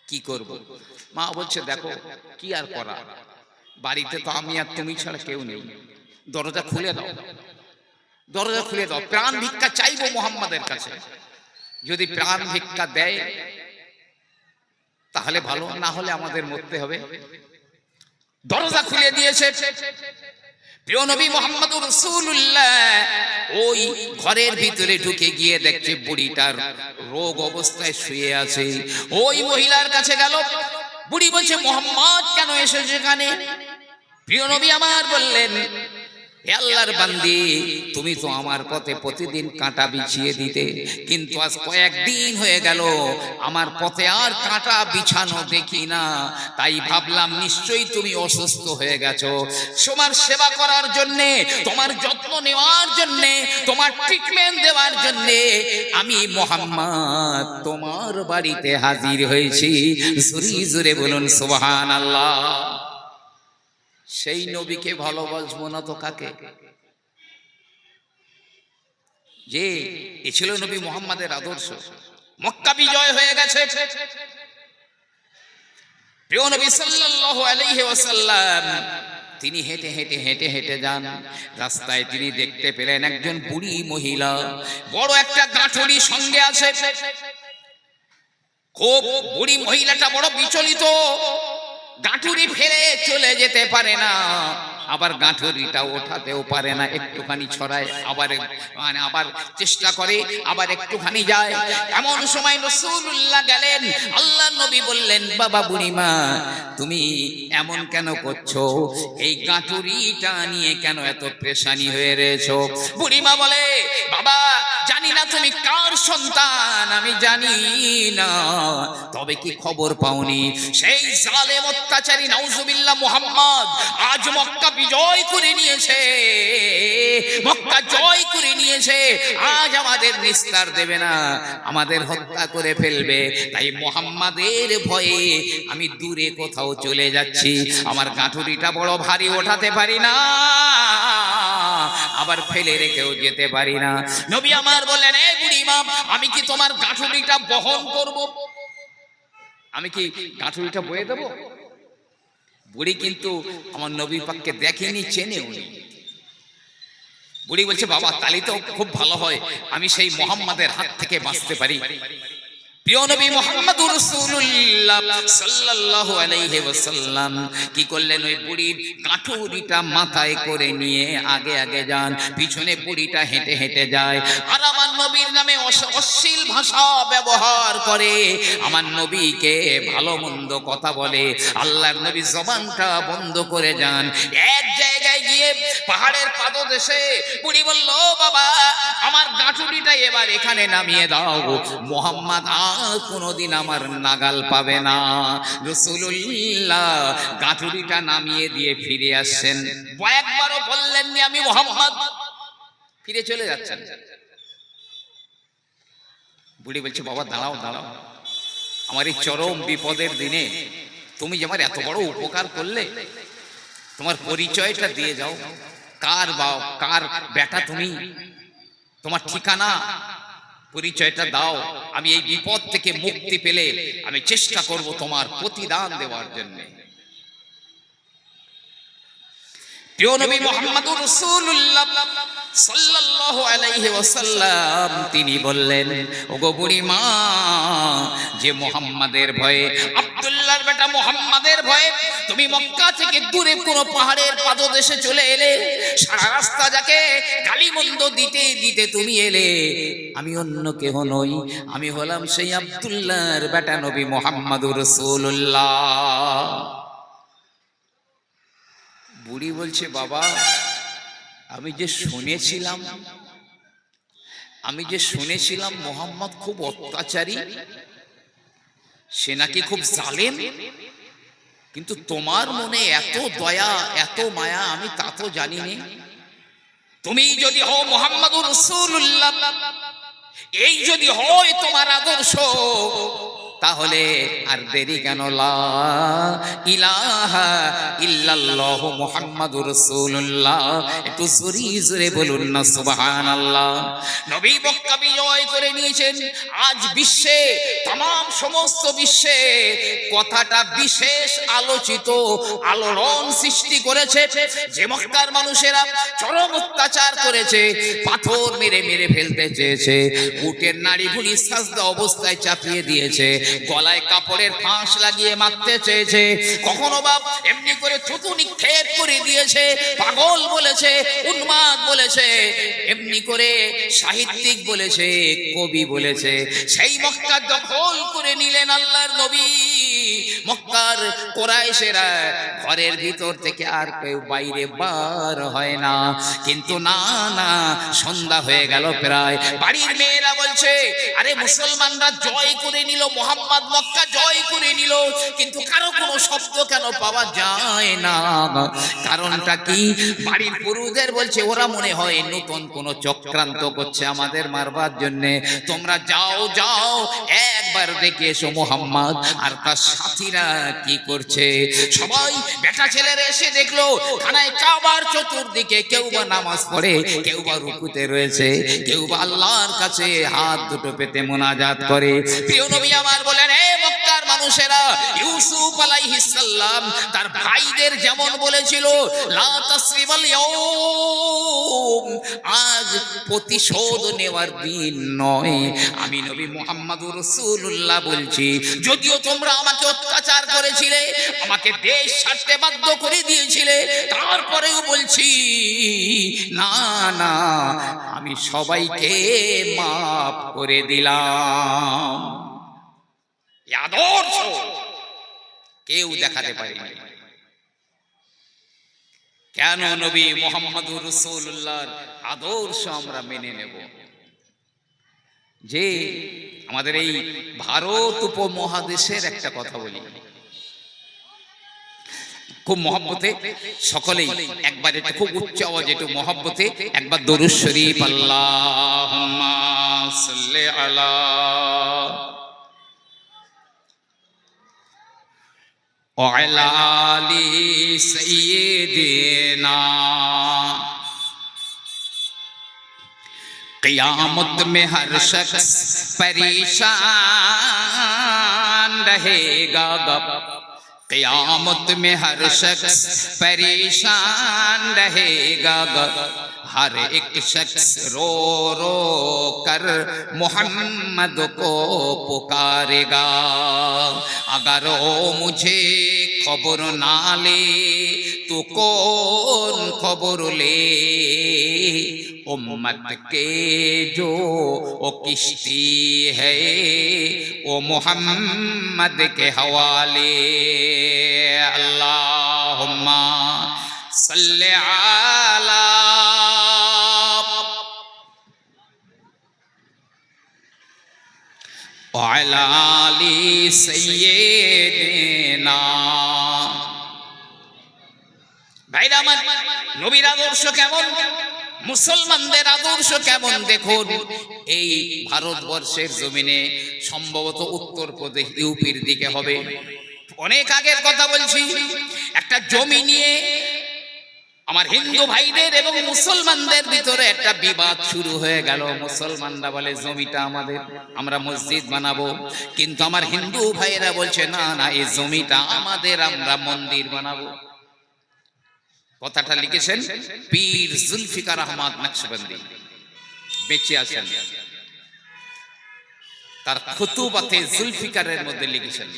কি করব? মা বলছে, দেখো কি আর করা, বাড়িতে তো আমি আর তুমি ছাড়া কেউ নেই, দরজা খুলে দাও, দরজা খুলে দাও। প্রাণ ভিক্ষা চাইবো মুহাম্মাদের কাছে, যদি প্রাণ ভিক্ষা দেয় তাহলে ভালো, না হলে আমাদের মরতে হবে। দরজা খুলে দিয়েছে। প্রিয় নবী মুহাম্মদুর রাসূলুল্লাহ ওই ঘরের ভিতরে ঢুকে গিয়ে দেখছে বুড়িটার রোগ অবস্থায় শুয়ে আছে। ওই মহিলার কাছে গেল, বুড়ি বলছে, মুহাম্মদ কেন এসেছে এখানে? প্রিয় নবী আমার বললেন, হে আল্লাহর বান্দি, তুমি তো আমার পথে প্রতিদিন কাঁটা বিছিয়ে দিতে, কিন্তু আজ কয়েকদিন হয়ে গেল আমার পথে আর কাঁটা বিছানো দেখি না। তাই ভাবলাম নিশ্চয়ই তুমি অসুস্থ হয়ে গেছো। তোমার সেবা করার জন্যে, তোমার যত্ন নেওয়ার জন্যে, তোমার ট্রিটমেন্ট দেওয়ার জন্যে আমি মুহাম্মদ তোমার বাড়িতে হাজির হয়েছি। জোরে জোরে বলুন সুবহানাল্লাহ। সেই নবীকে ভালোবাসবো না তো কাকে? যে এ ছিল নবী মুহাম্মাদের আদর্শ। মক্কা বিজয় হয়ে গেছে, প্রিয় নবী সাল্লাল্লাহু আলাইহি ওয়াসাল্লাম তিনি হেঁটে হেঁটে হেঁটে হেঁটে যান। রাস্তায় তিনি দেখতে পেলেন একজন বুড়ি মহিলা, বড় একটা গাঁঠুরি সঙ্গে আছে। খুব বুড়ি মহিলাটা বড় বিচলিত, গাঁঠুরি ফেলে চলে যেতে পারে না, আবার গাঁঠুরিটা ওঠাতেও পারে না। একটুখানি ছড়ায়, আবার আবার চেষ্টা করে, আবার একটুখানি যায়। এমন সময় রাসূলুল্লাহ গেলেন। আল্লাহর নবী বললেন, বাবা বুড়িমা, তুমি এমন কেন করছো? এই গাঁঠুরিটা নিয়ে কেন এত পেরেশানি হয়ে রয়েছো? বুড়িমা বলে, বাবা জানি না তুমি কার সন্তান, আমি জানি না, তবে কি খবর পাওনি সেই জালেম অত্যাচারী নাউজুবিল্লাহ মুহাম্মদ আজ মক্কা বিজয় করে নিয়েছে, মক্কা জয় করে নিয়েছে। আজ আমাদের নিস্তার দেবে না, আমাদের হত্যা করে ফেলবে। তাই মুহাম্মাদের ভয়ে আমি দূরে কোথাও চলে যাচ্ছি। আমার গাঁঠুরিটা বড় ভারী, ওঠাতে পারি না, আবার ফেলে রেখেও যেতে পারি না। নবী আমার বললেন, এ বুড়িমা, আমি কি তোমার গাঁঠুরিটা বহন করব? আমি কি গাঁঠুরিটা বয়ে দেব? বুড়ি কিন্তু আমার নবী পাককে দেখেনি, চেনেও নি। বুড়ি বলছে, বাবা তালি তো খুব ভালো হয়, আমি সেই মুহাম্মাদের হাত থেকে বাঁচতে পারি। প্রিয় নবী মুহাম্মদুর রাসূলুল্লাহ সাল্লাল্লাহু আলাইহি ওয়াসাল্লাম কি করলেন? ওই বুড়ির গাঁঠুরিটা মাথায় করে নিয়ে আগে আগে যান, পিছনে বুড়িটা হেঁটে হেঁটে যায়। আর আমার নবীর নামে অশ্লীল ভাষা ব্যবহার করে, আমার নবীকে ভালো মন্দ কথা বলে। আল্লাহর নবী জবানটা বন্ধ করে যান। এক জায়গায় গিয়ে পাহাড়ের পাদদেশে বুড়ি বলল, বাবা আমার গাঁঠুরিটা এবার এখানে নামিয়ে দাও, মুহাম্মদ কোনদিন আমার নাগাল পাবে না। রাসূলুল্লাহ গাঁঠুরিটা নামিয়ে দিয়ে ফিরে আসছেন, একবারও বললেন না আমি মুহাম্মদ, ফিরে চলে যাচ্ছেন। বুড়ি বলছে, বাবা দাঁড়াও দাঁড়াও, আমার এই চরম বিপদের দিনে তুমি যে আমার এত বড় উপকার করলে, তোমার পরিচয়টা দিয়ে যাও, কার বেটা তুমি, তোমার ঠিকানা পরিচয়টা দাও। আমি এই বিপদ থেকে মুক্তি পেলে আমি চেষ্টা করব তোমার প্রতিদান দেওয়ার জন্য। প্রিয় নবী মুহাম্মদুর রাসূলুল্লাহ সাল্লাল্লাহু আলাইহি ওয়াসাল্লাম তিনি বললেন, ওগো বুড়ি মা, যে মুহাম্মাদের ভয়ে, আব্দুল্লাহর বেটা মুহাম্মাদের ভয়ে তুমি মক্কা থেকে দূরে কোনো পাহাড়ের পাদদেশে চলে এলে, সারা রাস্তা যাকে গালিমন্দ দিতে দিতে তুমি এলে, আমি অন্য কেহ নই, আমি হলাম সেই আব্দুল্লাহর বেটা নবী মুহাম্মদুর রাসূলুল্লাহ। বুড়ি বলছে, বাবা আমি যে শুনেছিলাম মুহাম্মদ খুব অত্যাচারী, সে নাকি খুব জালেম, কিন্তু তোমার মনে এত দয়া এত মায়া আমি তা তো জানি না। তুমি যদি হও মুহাম্মদুর রাসূলুল্লাহ, এই যদি হয় তোমার আদর্শ, তাহলে আর দেরি কেন? লা ইলাহা ইল্লাল্লাহ মুহাম্মাদুর রাসূলুল্লাহ, একটু জোরে জোরে বলুন না সুবহানাল্লাহ। নবী মক্কা বিজয় করে নিয়েছেন। আজ বিশ্বে, तमाम সমস্ত বিশ্বে কথাটা বিশেষ আলোচিত, আলোড়ন সৃষ্টি করেছে যে মক্কার মানুষেরা চরম অত্যাচার করেছে, পাথর মেরে মেরে ফেলতে চেয়েছে, উটের নাড়ি ভুঁড়ি সাজদা অবস্থায় চাপিয়ে দিয়েছে, গলায় কাপড়ের ফাঁস লাগিয়ে মারতে চেয়েছে, কখনো বা এমনি করে থুতু নিক্ষেপ করে দিয়েছে, পাগল বলেছে, উন্মাদ বলেছে, এমনি করে সাহিত্যিক বলেছে, কবি বলেছে। সেই মক্কা দখল করে নিলেন আল্লাহর নবী। মক্কার কুরাইশেরা ঘরের ভিতর থেকে আর কেউ বাইরে বার হয় না। কিন্তু না না, সন্ধ্যা হয়ে গেল প্রায়। বাড়ির মেয়েরা বলছে, আরে মুসলমানরা জয় করে নিল, মোহাম্মদ মক্কা জয় করে নিল, কিন্তু কারো কোনো শব্দ কেন পাওয়া যায় না? কারণটা কি? বাড়ির পুরুষদের বলছে, ওরা মনে হয় নতুন কোনো চক্রান্ত করছে আমাদের মারবার জন্যে। তোমরা যাও যাও, একবার দেখে এসো মোহাম্মদ আর তার সাথীরা কি করছে। সবাই বেটা ছেলেরা এসে দেখলো খানায় কাবার চতুর্দিকে কেউ বা নামাজ পড়ে, কেউ বা রুকুতে রয়েছে, কেউ বা আল্লাহর কাছে হাত দুটো পেতে মোনাজাত করে। প্রিয় নবী আমার বলেন, হে মক্কার মানুষেরা, ইউসুফ আলাইহিস সালাম তার ভাইদের যেমন বলেছিল, লা তাসরিবাল ইয়াউম, আজ প্রতিশোধ নেওয়ার দিন নয়। আমি নবী মুহাম্মদুর রাসূলুল্লাহ বলছি, যদিও তোমরা আমাকে অত্যাচার করেছিলে, আমাকে দেশ ছাড়তে বাধ্য করে দিয়েছিলে, তারপরেও বলছি না না, আমি সবাইকে মাফ করে দিলাম। আদর্শ কেউ দেখাতে পারেনি। কেন নবী মুহাম্মদুর রাসূলুল্লাহর আদর্শ আমরা মেনে নেব? যে আমাদের এই ভারত উপমহাদেশের একটা কথা বলি, খুব মহব্বতে সকলেই একবার একটু খুব উচ্চ আওয়াজে একটু মহব্বতে একবার দরুদ শরীফ আল্লাহুম্মা সাল্লি আলা ওয়া আলা আলি সাইয়্যিদিনা। क़यामत में हर शख्स परेशान रहेगा, क़यामत में हर शख्स परेशान रहेगा, हर एक शख्स रो रो कर मोहम्मद को पुकारेगा। अगर वो मुझे खबर ना ले तो कौन खबर ले, उम्मत के जो वो किश्ती है वो मोहम्मद के हवाले। अल्लाहुम्मा सल्ले अला व अला आली सय्यिदिना। ভাইরা আমার, নবীর আদর্শ কেমন, মুসলমানদের আদর্শ কেমন দেখুন। এই ভারতবর্ষের জমিনে সম্ভবত উত্তরপ্রদেশ ইউপির দিকে হবে, অনেক আগের কথা বলছি, একটা জমি নিয়ে আমার হিন্দু ভাইদের এবং মুসলমানদের ভিতরে একটা বিবাদ শুরু হয়ে গেল। মুসলমানরা বলে জমিটা আমাদের, আমরা মসজিদ বানাবো, কিন্তু আমার হিন্দু ভাইরা বলছে না না, এই জমিটা আমাদের, আমরা মন্দির বানাবো। কথাটা লিখেছেন পীর জুলফিকার আহমদ নকশবন্দি, বেঁচে আছেন, তার খুতুবাতে জুলফিকারের মধ্যে লিখেছেন।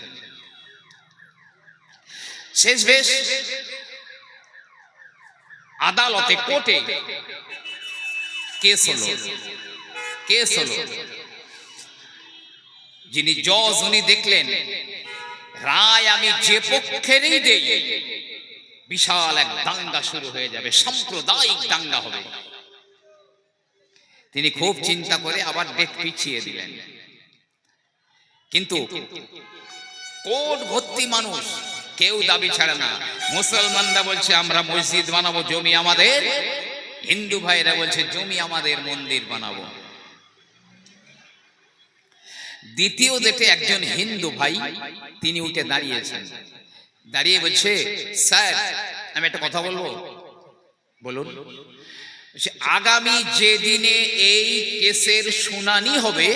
শেষ বেশ আদালতে, কোর্টে কেস হলো, যিনি জজ উনি দেখলেন রায় আমি যে পক্ষেরই দেই, বিশাল এক দাঙ্গা শুরু হয়ে যাবে, সাম্প্রদায়িক দাঙ্গা হবে। তিনি খুব চিন্তা করে আবার ডেট পিছিয়ে দিলেন। কিন্তু কোর্ট ভর্তি মানুষ, কেউ দাবি ছাড়ে না। মুসলমানরা বলছে আমরা মসজিদ বানাবো, জমি আমাদের, হিন্দু ভাইরা বলছে জমি আমাদের, মন্দির বানাবো। দ্বিতীয় ডেটে একজন হিন্দু ভাই তিনি উঠে দাঁড়িয়েছেন, দাঁড়িয়ে বলছে, স্যার আমি একটা কথা বলবো। বলুন। আগামী যে দিনে এই কেসের শুনানি হবে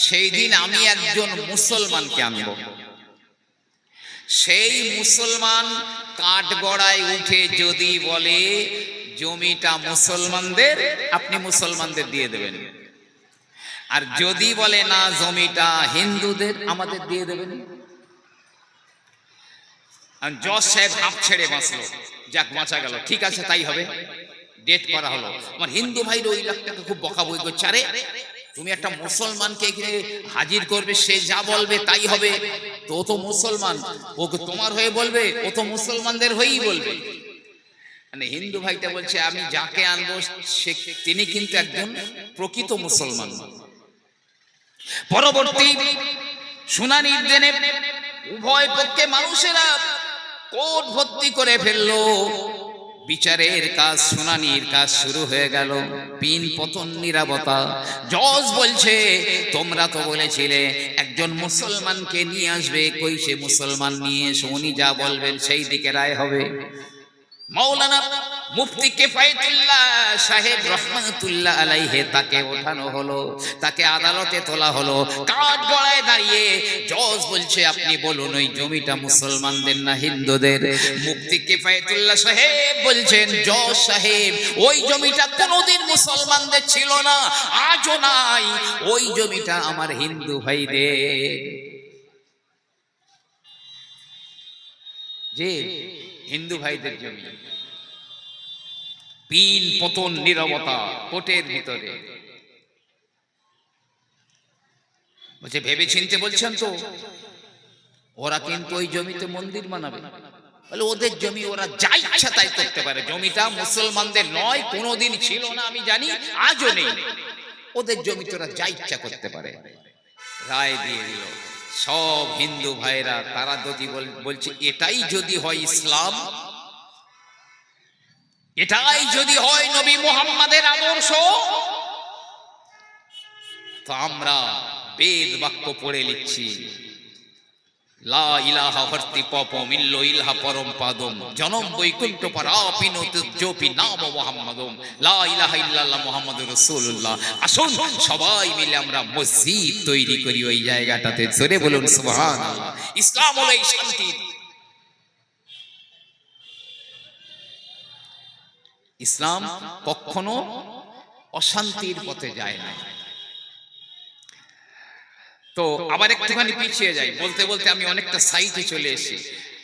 সেই দিন আমি একজন মুসলমানকে আনব, সেই মুসলমান কাঠগড়ায় উঠে যদি বলে জমিটা মুসলমানদের, আপনি মুসলমানদের দিয়ে দেবেন। আর যদি বলে না জমিটা হিন্দুদের, আমাদের দিয়ে দেবেন। জজ সাহেব হাঁপ ছেড়ে বাঁচলো, যাক বাঁচা গেল, ঠিক আছে তাই হবে, ডেট করা হলো। আমার হিন্দু ভাইরা ওই লোকটাকে খুব বকাবকি করছে, আরে তুমি একটা মুসলমানকে এখানে হাজির করবে, সে যা বলবে তাই হবে, তো ও তো মুসলমান, ওকে তোমার হয়ে বলবে, ও তো মুসলমানদের হয়েই বলবে। মানে হিন্দু ভাইটা বলছে আমি যাকে আনবো সে তিনি কিন্তু একজন প্রকৃত মুসলমান। পরবর্তী শুনানির দিনে উভয় পক্ষে মানুষেরা কোর্ট ভর্তি করে ফেললো, বিচারের কাজ, শুনানির কাজ শুরু হয়ে গেল। পিন পতন নীরবতা। জজ বলছে তোমরা তো বলেছিলে একজন মুসলমানকে নিয়ে আসবে, কই সে মুসলমান নিয়ে এসো, উনি যা বলবেন সেই দিকে রায় হবে। মাওলানা মুফতি কিফায়েতুল্লাহ সাহেব রহমাতুল্লাহ আলাইহি তাকে ওঠানো হলো, তাকে আদালতে তোলা হলো। কাঠ গড়ায় দাঁড়িয়ে জজ বলছে আপনি বলুন ওই জমিটা মুসলমানদের না হিন্দুদের? মুফতি কিফায়েতুল্লাহ সাহেব বলছেন জজ সাহেব ওই জমিটা কোনোদিন মুসলমানদের ছিল না, আজও নাই, ওই জমিটা আমার হিন্দু ভাইদের। যে হিন্দু ভাইদের জমি। পিন পতন নীরবতা কোর্টের ভিতরে। বলছে ভেবে চিনতে বলছেন তো? ওরা কিন্তু ওই জমিতে মন্দির বানাবে। বলে ওদের জমি, ওরা যা ইচ্ছা তাই করতে পারে, জমিটা মুসলমানদের নয়, কোনোদিন ছিল না, আমি জানি আজও নেই, ওদের জমিতে ওরা যা ইচ্ছা করতে পারে। রায় দিয়ে দিল। সব হিন্দু ভাইরা তারা যদি বলছে এটাই যদি হয় ইসলাম, এটাই যদি হয় নবী মুহাম্মাদের আদর্শ, তো আমরা বেদ বাক্য পড়ে লিখছি লা ইলাহা হর্তি পপম ইল্লো ইলাহা পরম পাদম জনম বৈকুণ্ঠ পরাপিনত জোপি নাম মুহাম্মাদম লা ইলাহা ইল্লাল্লাহ মুহাম্মাদুর রাসূলুল্লাহ। আসুন সবাই মিলে আমরা মসজিদ তৈরি করি ওই জায়গাটাতে, জোরে বলুন সুবহানাল্লাহ। ইসলাম হলো এই শান্তি। ইসলাম কখনো অশান্তির পথে যায় না। তো আবার একটুখানি পিছিয়ে যাই, বলতে বলতে আমি অনেকটা সাইটে চলে এসেছি।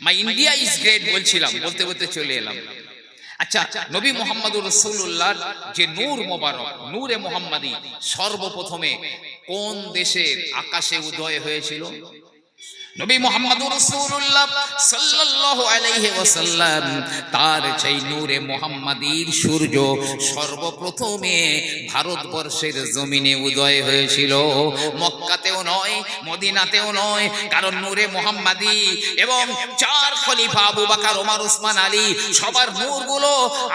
মাই ইন্ডিয়া ইজ গ্রেট বলছিলাম, বলতে বলতে চলে এলাম। আচ্ছা, নবী মুহাম্মদুর রাসূলুল্লাহর যে নূর মোবারক, নূরে মুহাম্মাদি সর্বপ্রথমে কোন দেশের আকাশে উদয় হয়েছিল? নবী মুহাম্মদুর রাসূলুল্লাহ সাল্লাল্লাহু আলাইহি ওয়াসাল্লাম তার সেই নূরে মুহাম্মাদির সূর্য সর্বপ্রথমে ভারতবর্ষের জমিনে উদয় হয়েছিল। মক্কাতেও নয়, মদিনাতেও নয়, কারণ নূরে মুহাম্মাদি এবং চার খলিফা আবু বকর, ওমর, ওসমান, আলী সবার নূরগুলো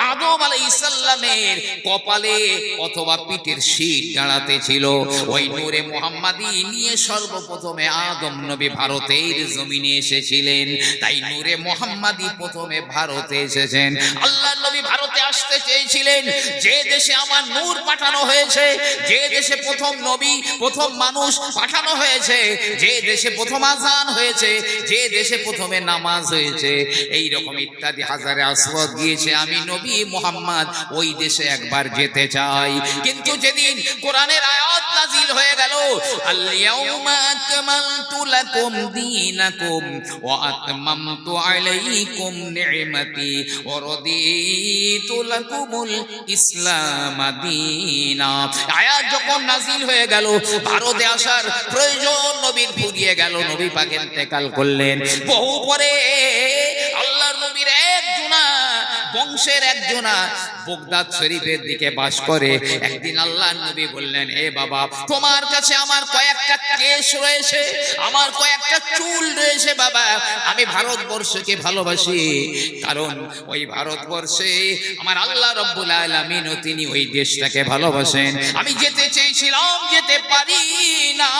আদম আলাইহিস সালামের কপালে অথবা পিঠের শীত দাঁড়াতে ছিল। ওই নূরে মুহাম্মাদি নিয়ে সর্বপ্রথমে আদম নবী ভারতের জমিনে এসেছিলেন। তাই নূরে মুহাম্মাদি প্রথমে ভারতে এসেছেন। আল্লাহ নবী ভারতে আসতে চেয়েছিলেন, যে দেশে আমার নূর পাঠানো হয়েছে, যে দেশে প্রথম নবী, প্রথম মানুষ পাঠানো হয়েছে, যে দেশে প্রথম আযান হয়েছে, যে দেশে প্রথমে নামাজ হয়েছে, এই রকম ইত্যাদি হাজারে আসওয়াদ গিয়েছে, আমি নবী মুহাম্মদ ওই দেশে একবার যেতে চাই। কিন্তু যেদিন কোরআনের আয়াত নাজিল হয়ে গেল, আল ইয়াউমা আকমালতু লাকুম দীনাকুম ওয়া আতমামতু আলাইকুম নি'মাতি ওয়া রাদিতু লাকুমুল ইসলাম দীনা, আয়াত যখন নাজিল হয়ে গেল, ভারতে আসার প্রয়োজন নবীর ফুরিয়ে গেল, নবী পাক ইন্তেকাল করলেন। বহু পরে আল্লাহর নবীর একজনা বংশের একজনা বাগদাদ শরীফের দিকে বাস করে। একদিন আল্লাহর নবী বললেন, হে বাবা, তোমার কাছে আমার কয়েকটা কেশ রয়েছে, আমার কয়েকটা চুল রয়েছে বাবা, আমি ভারতবর্ষকে ভালোবাসি, কারণ ওই ভারতবর্ষে আমার আল্লাহ রব্বুল আলামিন তিনি ওই দেশটাকে ভালোবাসেন। আমি যেতে চেয়েছিলাম, যেতে পারি না,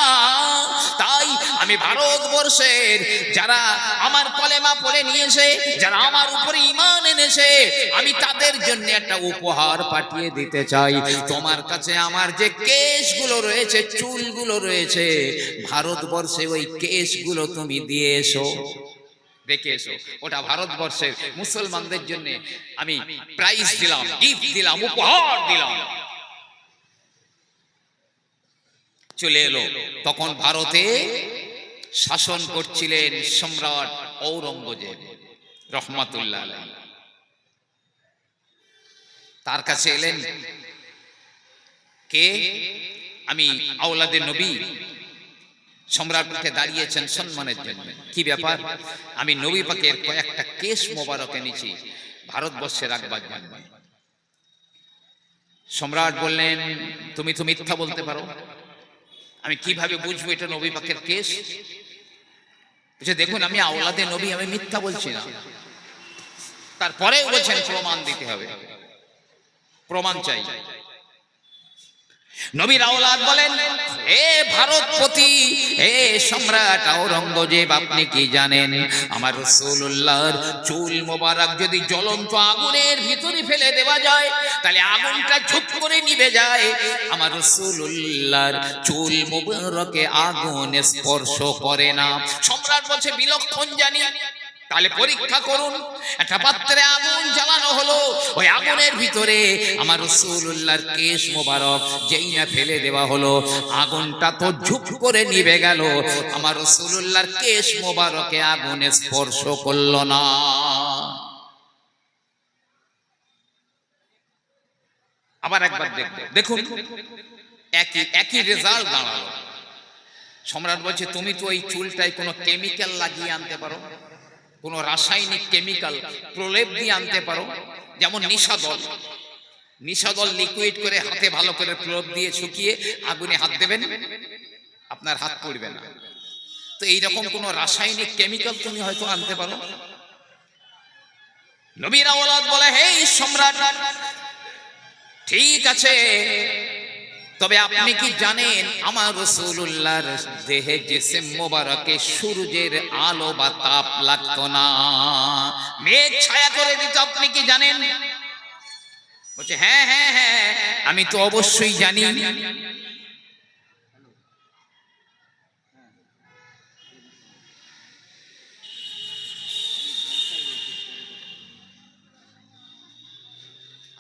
তাই আমি ভারতবর্ষের যারা আমার কলেমা পড়ে নিয়েছে, যারা আমার উপরে ঈমান এনেছে, আমি তাদের জন্য একটা উপহার পাঠিয়ে দিতে চাই। তোমার কাছে আমার যে কেশগুলো রয়েছে, চুলগুলো রয়েছে, ভারতবর্ষে ওই কেশগুলো তুমি দিয়ে এসো, রেখে এসো। ওটা ভারতবর্ষের মুসলমানদের জন্য আমি প্রাইজ দিলাম, গিফট দিলাম, উপহার দিলাম। চলে এলো। তখন ভারতে শাসন করছিলেন সম্রাট ঔরঙ্গজেব রহমাতুল্লাহ আলাইহি। তার কাছে এলেন কে? আমি আওলাদে নবী। সম্রাটকে দাঁড়িয়েছেন সম্মানের জন্য। কি ব্যাপার? আমি নবী পাকের কয়েকটা কেশ মোবারক এনেছি ভারতবর্ষে রাখবার জন্য। সম্রাট বললেন, তুমি তো মিথ্যা বলতে পারো, আমি কিভাবে বুঝবো এটা নবী পাকের কেশ? দেখুন, আমি আওলাদে নবী, আমি মিথ্যা বলছি না। তারপরেও বলছেন প্রমাণ দিতে হবে, প্রমাণ চাই। নবীর আওলাদ বলেন, হে ভারতপতি, হে সম্রাট ঔরঙ্গজেব, আপনি কি জানেন আমার রাসূলুল্লাহর চুল মোবারক যদি জ্বলন্ত আগুনের ভিতরে ফেলে দেওয়া যায় তাহলে আগুনটা ঝুপ করে নিভে যায়। আমার রাসূলুল্লাহর চুল মোবারকে আগুন স্পর্শ করে না। সম্রাট বলছে, বিলক্ষণ জানি, তাহলে পরীক্ষা করুন। একটা পাত্রে আগুন জ্বালানো হলো, ওই আগুনের ভিতরে আমার রাসূলুল্লাহর কেশ মোবারক যেই না ফেলে দেওয়া হলো, আগুনটা তো ঝুপ করে নিভে গেল, আমার রাসূলুল্লাহর কেশ মোবারকে আগুন স্পর্শ করলো না। আবার একবার দেখুন, একই রেজাল্ট দাঁড়ালো। সম্রাট বলছে, তুমি তো এই চুলটায় কোনো কেমিক্যাল লাগিয়ে আনতে পারো, কোনো রাসায়নিক কেমিক্যাল প্রলেপ দিয়ে আনতে পারো, যেমন নিশাদল লিকুইড করে হাতে ভালো করে প্রলেপ দিয়ে শুকিয়ে আগুনে হাত দেবেন, আপনার হাত পড়বে না। তো এইরকম কোনো রাসায়নিক কেমিক্যাল তুমি হয়তো আনতে পারো। নবীর আওলাদ বলে, হে সম্রাট, ঠিক আছে, তবে আপনি কি জানেন আমার রাসূলুল্লাহর দেহে জিসম মোবারকে সূর্যের আলো বা তাপ লাগতো না, মেঘ ছায়া করে দিত, আপনি কি জানেন? বলছে, হ্যাঁ হ্যাঁ হ্যাঁ, আমি তো অবশ্যই জানি।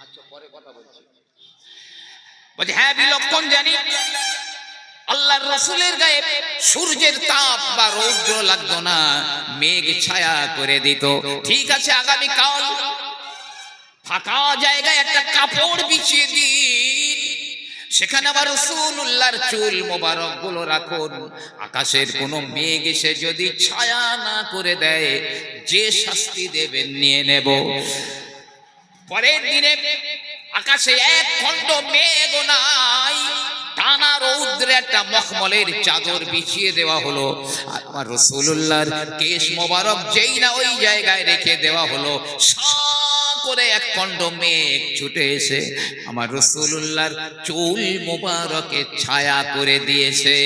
আচ্ছা, পরে কথা বলছি। বলছে, হ্যাঁ, বিলক্ষণ জানি। আল্লাহর রাসূলের গায়ে সূর্যের তাপ বা রৌদ্র লাগতো না, মেঘ ছায়া করে দিত। ঠিক আছে, আগামী কাল ফাঁকা জায়গায় একটা কাপড় বিছিয়ে দিন, সেখানে আবার রাসূলুল্লাহর চুল মোবারক গুলো রাখুন। আকাশের কোনো মেঘ এসে যদি ছায়া না করে দেয়, যে শাস্তি দেবেন নিয়ে নেব। পরের দিনে আকাশে এক খণ্ড মেঘ নাই, টানা রৌদ্রে একটা মখমলের চাদর বিছিয়ে দেওয়া হলো। আর আমার রাসূলুল্লাহর কেশ মোবারক যেই না ওই জায়গায় রেখে দেওয়া হলো, করে এক খণ্ড মেঘ ছুটে এসে আমার রাসূলুল্লাহর চুল মোবারকে ছায়া করে দিয়েছে।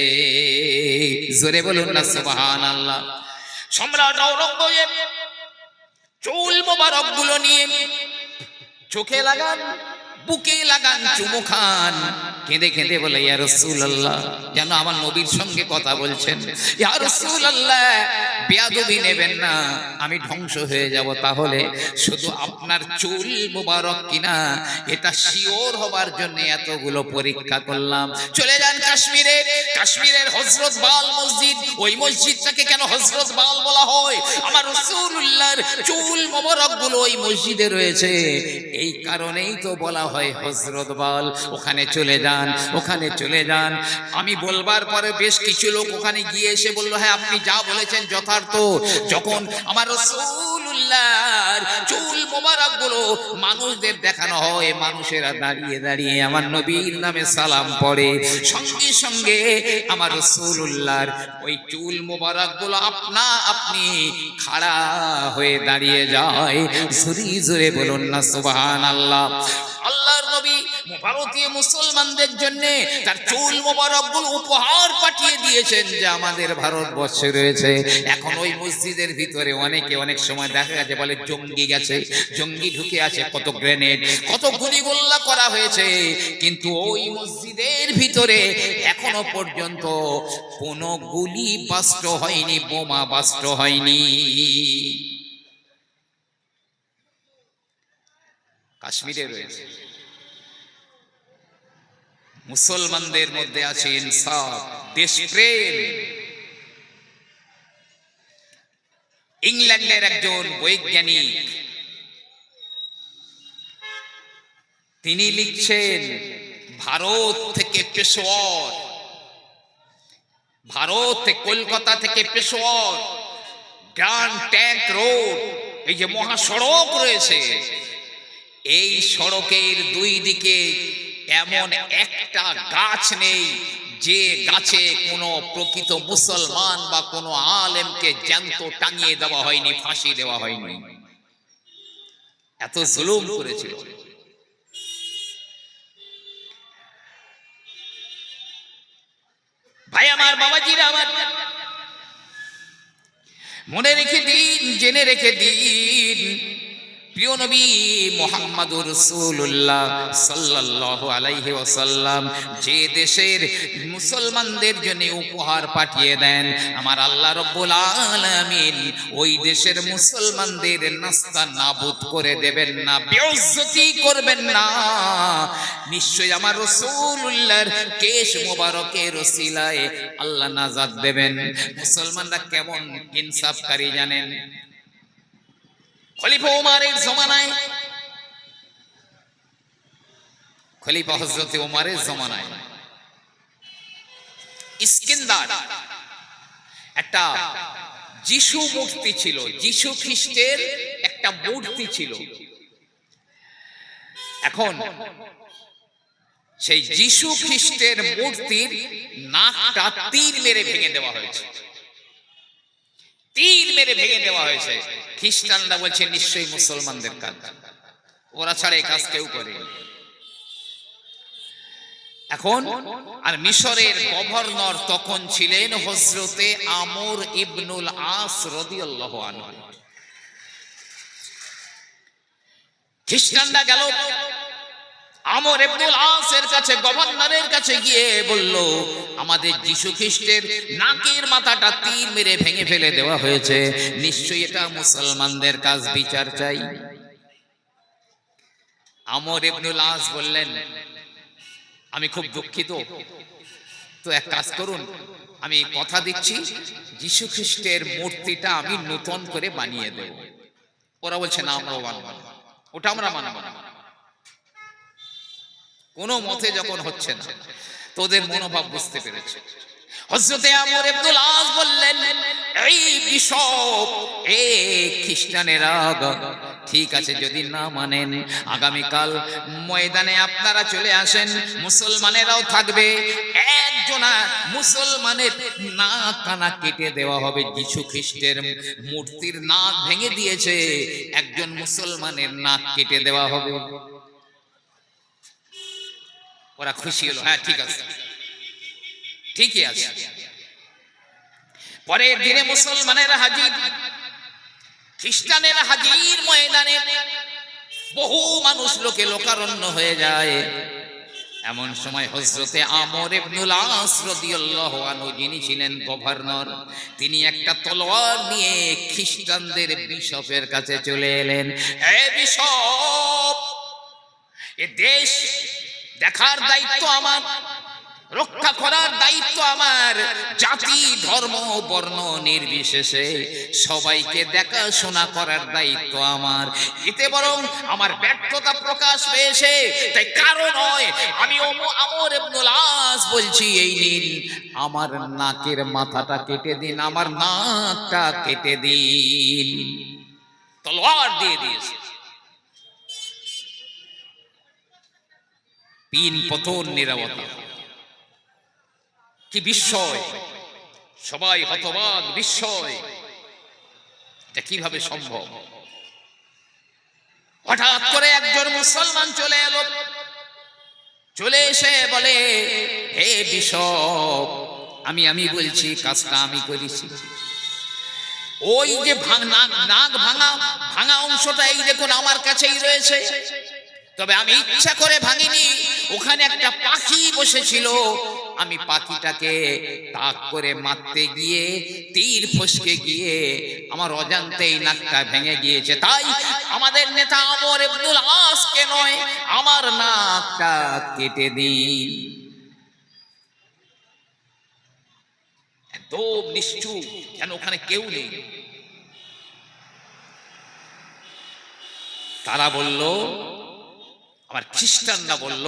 জোরে বলুন না সুবহানাল্লাহ। সম্রাট ঔরঙ্গজেব চুল মোবারক গুলো নিয়ে চোখে লাগান, বুকে লাগান, চুমু খান, কেঁদে কেঁদে বলে, ইয়া রাসূলুল্লাহ, যেন আমার নবীর সঙ্গে কথা বলছেন, ইয়া রাসূলুল্লাহ, বেয়াদবি নেবেন না, আমি ধ্বংস হয়ে যাব। তাহলে শুধু আপনার চুল মোবারক কিনা এটা শিওর হবার জন্য এতগুলো পরীক্ষা করলাম। চলে যান কাশ্মীরে, কাশ্মীরের হযরত বাল মসজিদ, ওই মসজিদটাকে কেন হযরত বাল বলা হয়? আমার রাসূলুল্লাহর চুল মোবারক গুলো ওই মসজিদে রয়েছে, এই কারণেই তো বলা হয় হযরত বাল। ওখানে চলে যান, ওখানে চলে যান। আমি বলবার পরে বেশ কিছু লোক ওখানে গিয়ে এসে বলল, হ্যাঁ, আপনি যা বলেছেন যথার্থ। যখন আমার রাসূলুল্লাহর চুল মোবারক গুলো মানুষদের দেখানো হয়, মানুষেরা দাঁড়িয়ে দাঁড়িয়ে আমার নবীর নামে সালাম পড়ে, সঙ্গে সঙ্গে আমার রাসূলুল্লাহর ওই চুল মোবারক গুলো আপনা আপনি খাড়া হয়ে দাঁড়িয়ে যায়। জোরে জোরে বলুন না সুবহানাল্লাহ। আল্লাহর নবী ভারতীয় মুসলমানদের জন্য তার চুল মোবারক গুলো উপহার পাঠিয়ে দিয়েছেন, যে আমাদের ভারতবর্ষে রয়েছে। এখন ওই মসজিদের ভিতরে অনেকে অনেক সময় দেখা গেছে বলে জঙ্গি গেছে, জঙ্গি ঢুকে আছে, কত গ্রেনেড, কত গুলিগোল্লা করা হয়েছে, কিন্তু ওই মসজিদের ভিতরে এখনো পর্যন্ত কোনো গুলি বাস্ট হয়নি, বোমা বাস্ট হয়নি। কাশ্মীরে রয়েছে। মুসলমানদের মধ্যে আছে ইনসাফ, দেশপ্রেম। ইংল্যান্ডের একজন বৈজ্ঞানিক তিনি লিখছেন, ভারত থেকে পেশোয়ার, ভারত কলকাতা থেকে পেশোয়ার গ্র্যান্ড ট্যাঙ্ক রোড, এই যে মহাসড়ক রয়েছে, এই সড়কের দুই দিকে এমন একটা গাছ নেই যে গাছে কোনো প্রকৃত মুসলমান বা কোনো আলেমকে জ্যান্ত টাঙিয়ে দেওয়া হয়নি, ফাঁসি দেওয়া হয়নি। এত জুলুম করেছিল। ভাই আমার, বাবাজিরা আমার, মনে রেখে দিন, জেনে রেখে দিন, প্রিয় নবী মুহাম্মদুর রাসূলুল্লাহ সাল্লাল্লাহু আলাইহি ওয়াসাল্লাম যে দেশের মুসলমানদের জন্য উপহার পাঠিয়ে দেন, আমার আল্লাহ রাব্বুল আলামিন ওই দেশের মুসলমানদের নাস্তা নাবুদ করে দেবেন না, বেইজ্জতি করবেন না। নিশ্চয়ই আমার রাসূলুল্লাহর কেশ মোবারকের ওসিলায় আল্লাহ নাজাত দেবেন। মুসলমানরা কেমন ইনসাফকারী জানেন? খলিফা ওমরের জমানায়, খলিফা হযরত ওমরের জমানায় ইস্কেন্দার একটা যিশু মূর্তি ছিল, যিশু খ্রিস্টের একটা মূর্তি ছিল। এখন সেই যিশু খ্রিস্টের মূর্তির নাকটা তীর মেরে ভেঙে দেওয়া হয়েছে, তীর মেরে ভেঙে দেওয়া হয়েছে। খ্রিস্টানরা বলছে নিশ্চয়ই মুসলমানদের কাজ, ওরা ছাড়া এই কাজ কেউ করে। এখন আর মিশরের গভর্নর তখন ছিলেন হযরতে আমর ইবনুল আস রাদিয়াল্লাহু আনহু। খ্রিস্টানরা গেল আমর ইবনুল আসের কাছে, গভর্নরের কাছে গিয়ে বলল, আমাদের যিশু খ্রিস্টের নাকের মাথাটা তীর মেরে ভেঙে ফেলে দেওয়া হয়েছে, নিশ্চয়ই এটা মুসলমানদের কাজ, বিচার চাই। আমর ইবনুল আস বললেন, আমি খুব দুঃখিত, তো এক কাজ করুন, আমি কথা দিচ্ছি যিশু খ্রিস্টের মূর্তিটা আমি নতুন করে বানিয়ে দেব। ওরা বলছে না, আমরাও মানব না, ওটা আমরা মানব না। কোনো মতে যখন হচ্ছে না, তোদের মনোভাব বুঝতে পেরেছে। হযরতে আমর ইবনুল আস বললেন, এই বিশপ, এই খ্রিস্টানেরা, ঠিক আছে, যদি না মানেন আগামীকাল ময়দানে আপনারা চলে আসেন, মুসলমানেরাও থাকবে, একজনা মুসলমানের নাক কানা কেটে দেওয়া হবে। যিশু খ্রিস্টের মূর্তির নাক ভেঙে দিয়েছে, একজন মুসলমানের নাক কেটে দেওয়া হবে। ওরা খুশি হলো, হ্যাঁ ঠিক আছে, ঠিকই আছে। পরের দিনে মুসলমানেরা হাজির, খ্রিস্টানেরা হাজির ময়দানে, বহু মানুষ লোকে লোকারণ্য হয়ে যায়। এমন সময় হযরতে আমর ইবনুল আস রাদিয়াল্লাহু আনহু, যিনি ছিলেন গভর্নর, তিনি একটা তলোয়ার নিয়ে খ্রিস্টানদের বিশপের কাছে চলে এলেন। হে বিশপ, এ দেশ দেখার দায়িত্ব আমার, রক্ষা করার দায়িত্ব আমার, জাতি ধর্ম বর্ণ নির্বিশেষে সবাইকে দেখাশোনা করার দায়িত্ব আমার। এতে বরং আমার ব্যর্থতা প্রকাশ পেয়েছে, তাই কারণ নয়, আমি আমর ইবনুল আস বলছি, এই নিন, আমার নাকের মাথাটা কেটে দিন, আমার নাকটা কেটে দিন। তলোয়ার দিয়ে দিয়েছে। পিন পতন নীরবতা, কি বিস্ময়! সবাই হতবাক, বিস্ময়, এটা কিভাবে সম্ভব? হঠাৎ করে একজন মুসলমান চলে এলো, চলে এসে বলে, হে বিশপ, আমি বলছি, কাজটা আমি করেছি। ওই যে নাক ভাঙা অংশটা এই দেখুন আমার কাছেই রয়েছে, তবে আমি ইচ্ছা করে ভাঙিনি, ওখানে একটা পাখি বসেছিল, আমি পাখিটাকে তাক করে মারতে গিয়ে তীর ফসকে গিয়ে আমার অজান্তেই নাকটা ভেঙে গিয়েছে। তাই আমাদের নেতা আমর ইবনুল আসকে নয়, আমার নাকটা কেটে দিন। একদম নিশ্চুপ, যেন ওখানে কেউ নেই। তারা বলল, আমার খ্রিস্টানরা বলল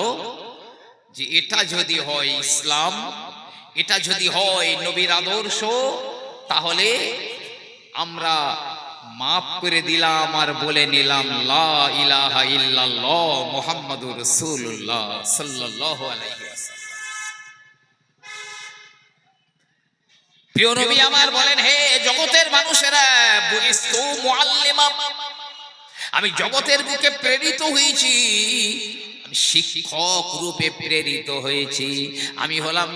যে এটা যদি হয় ইসলাম, এটা যদি হয় নবীর আদর্শ, তাহলে আমরা মাফ করে দিলাম আর বলে নিলাম লা ইলাহা ইল্লাল্লাহ মুহাম্মাদুর রাসূলুল্লাহ সাল্লাল্লাহু আলাইহি ওয়াসাল্লাম। প্রিয় নবী আমার বলেন, হে জগতের মানুষেরা, বুইস্তু মুআল্লিমা, আমি জগতের বুকে প্রেরিত হয়েছি, আমি শিক্ষক রূপে প্রেরিত হয়েছি। আমি হলাম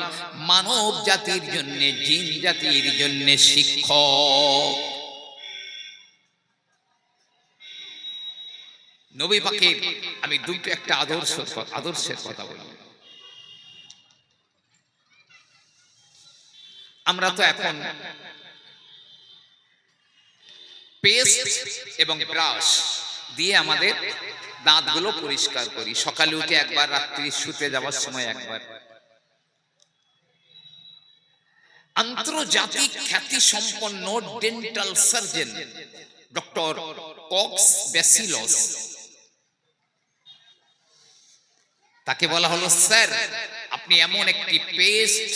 মানব জাতির জন্য, জিন জাতির জন্য শিক্ষক। নবী পাকের আমি দুটো একটা আদর্শের কথা বলি। আমরা তো এখন পেস্ট এবং ব্রাশ দিয়ে আমাদের দাঁতগুলো পরিষ্কার করি, সকালে উঠে একবার, রাত্রি শুতে যাওয়ার সময় একবার। আন্তর্জাতিক খ্যাতি সম্পন্ন ডেন্টাল সার্জন ডক্টর কক্স ব্যাসিলস, তাকে বলা হলো, স্যার আপনি এমন একটি পেস্ট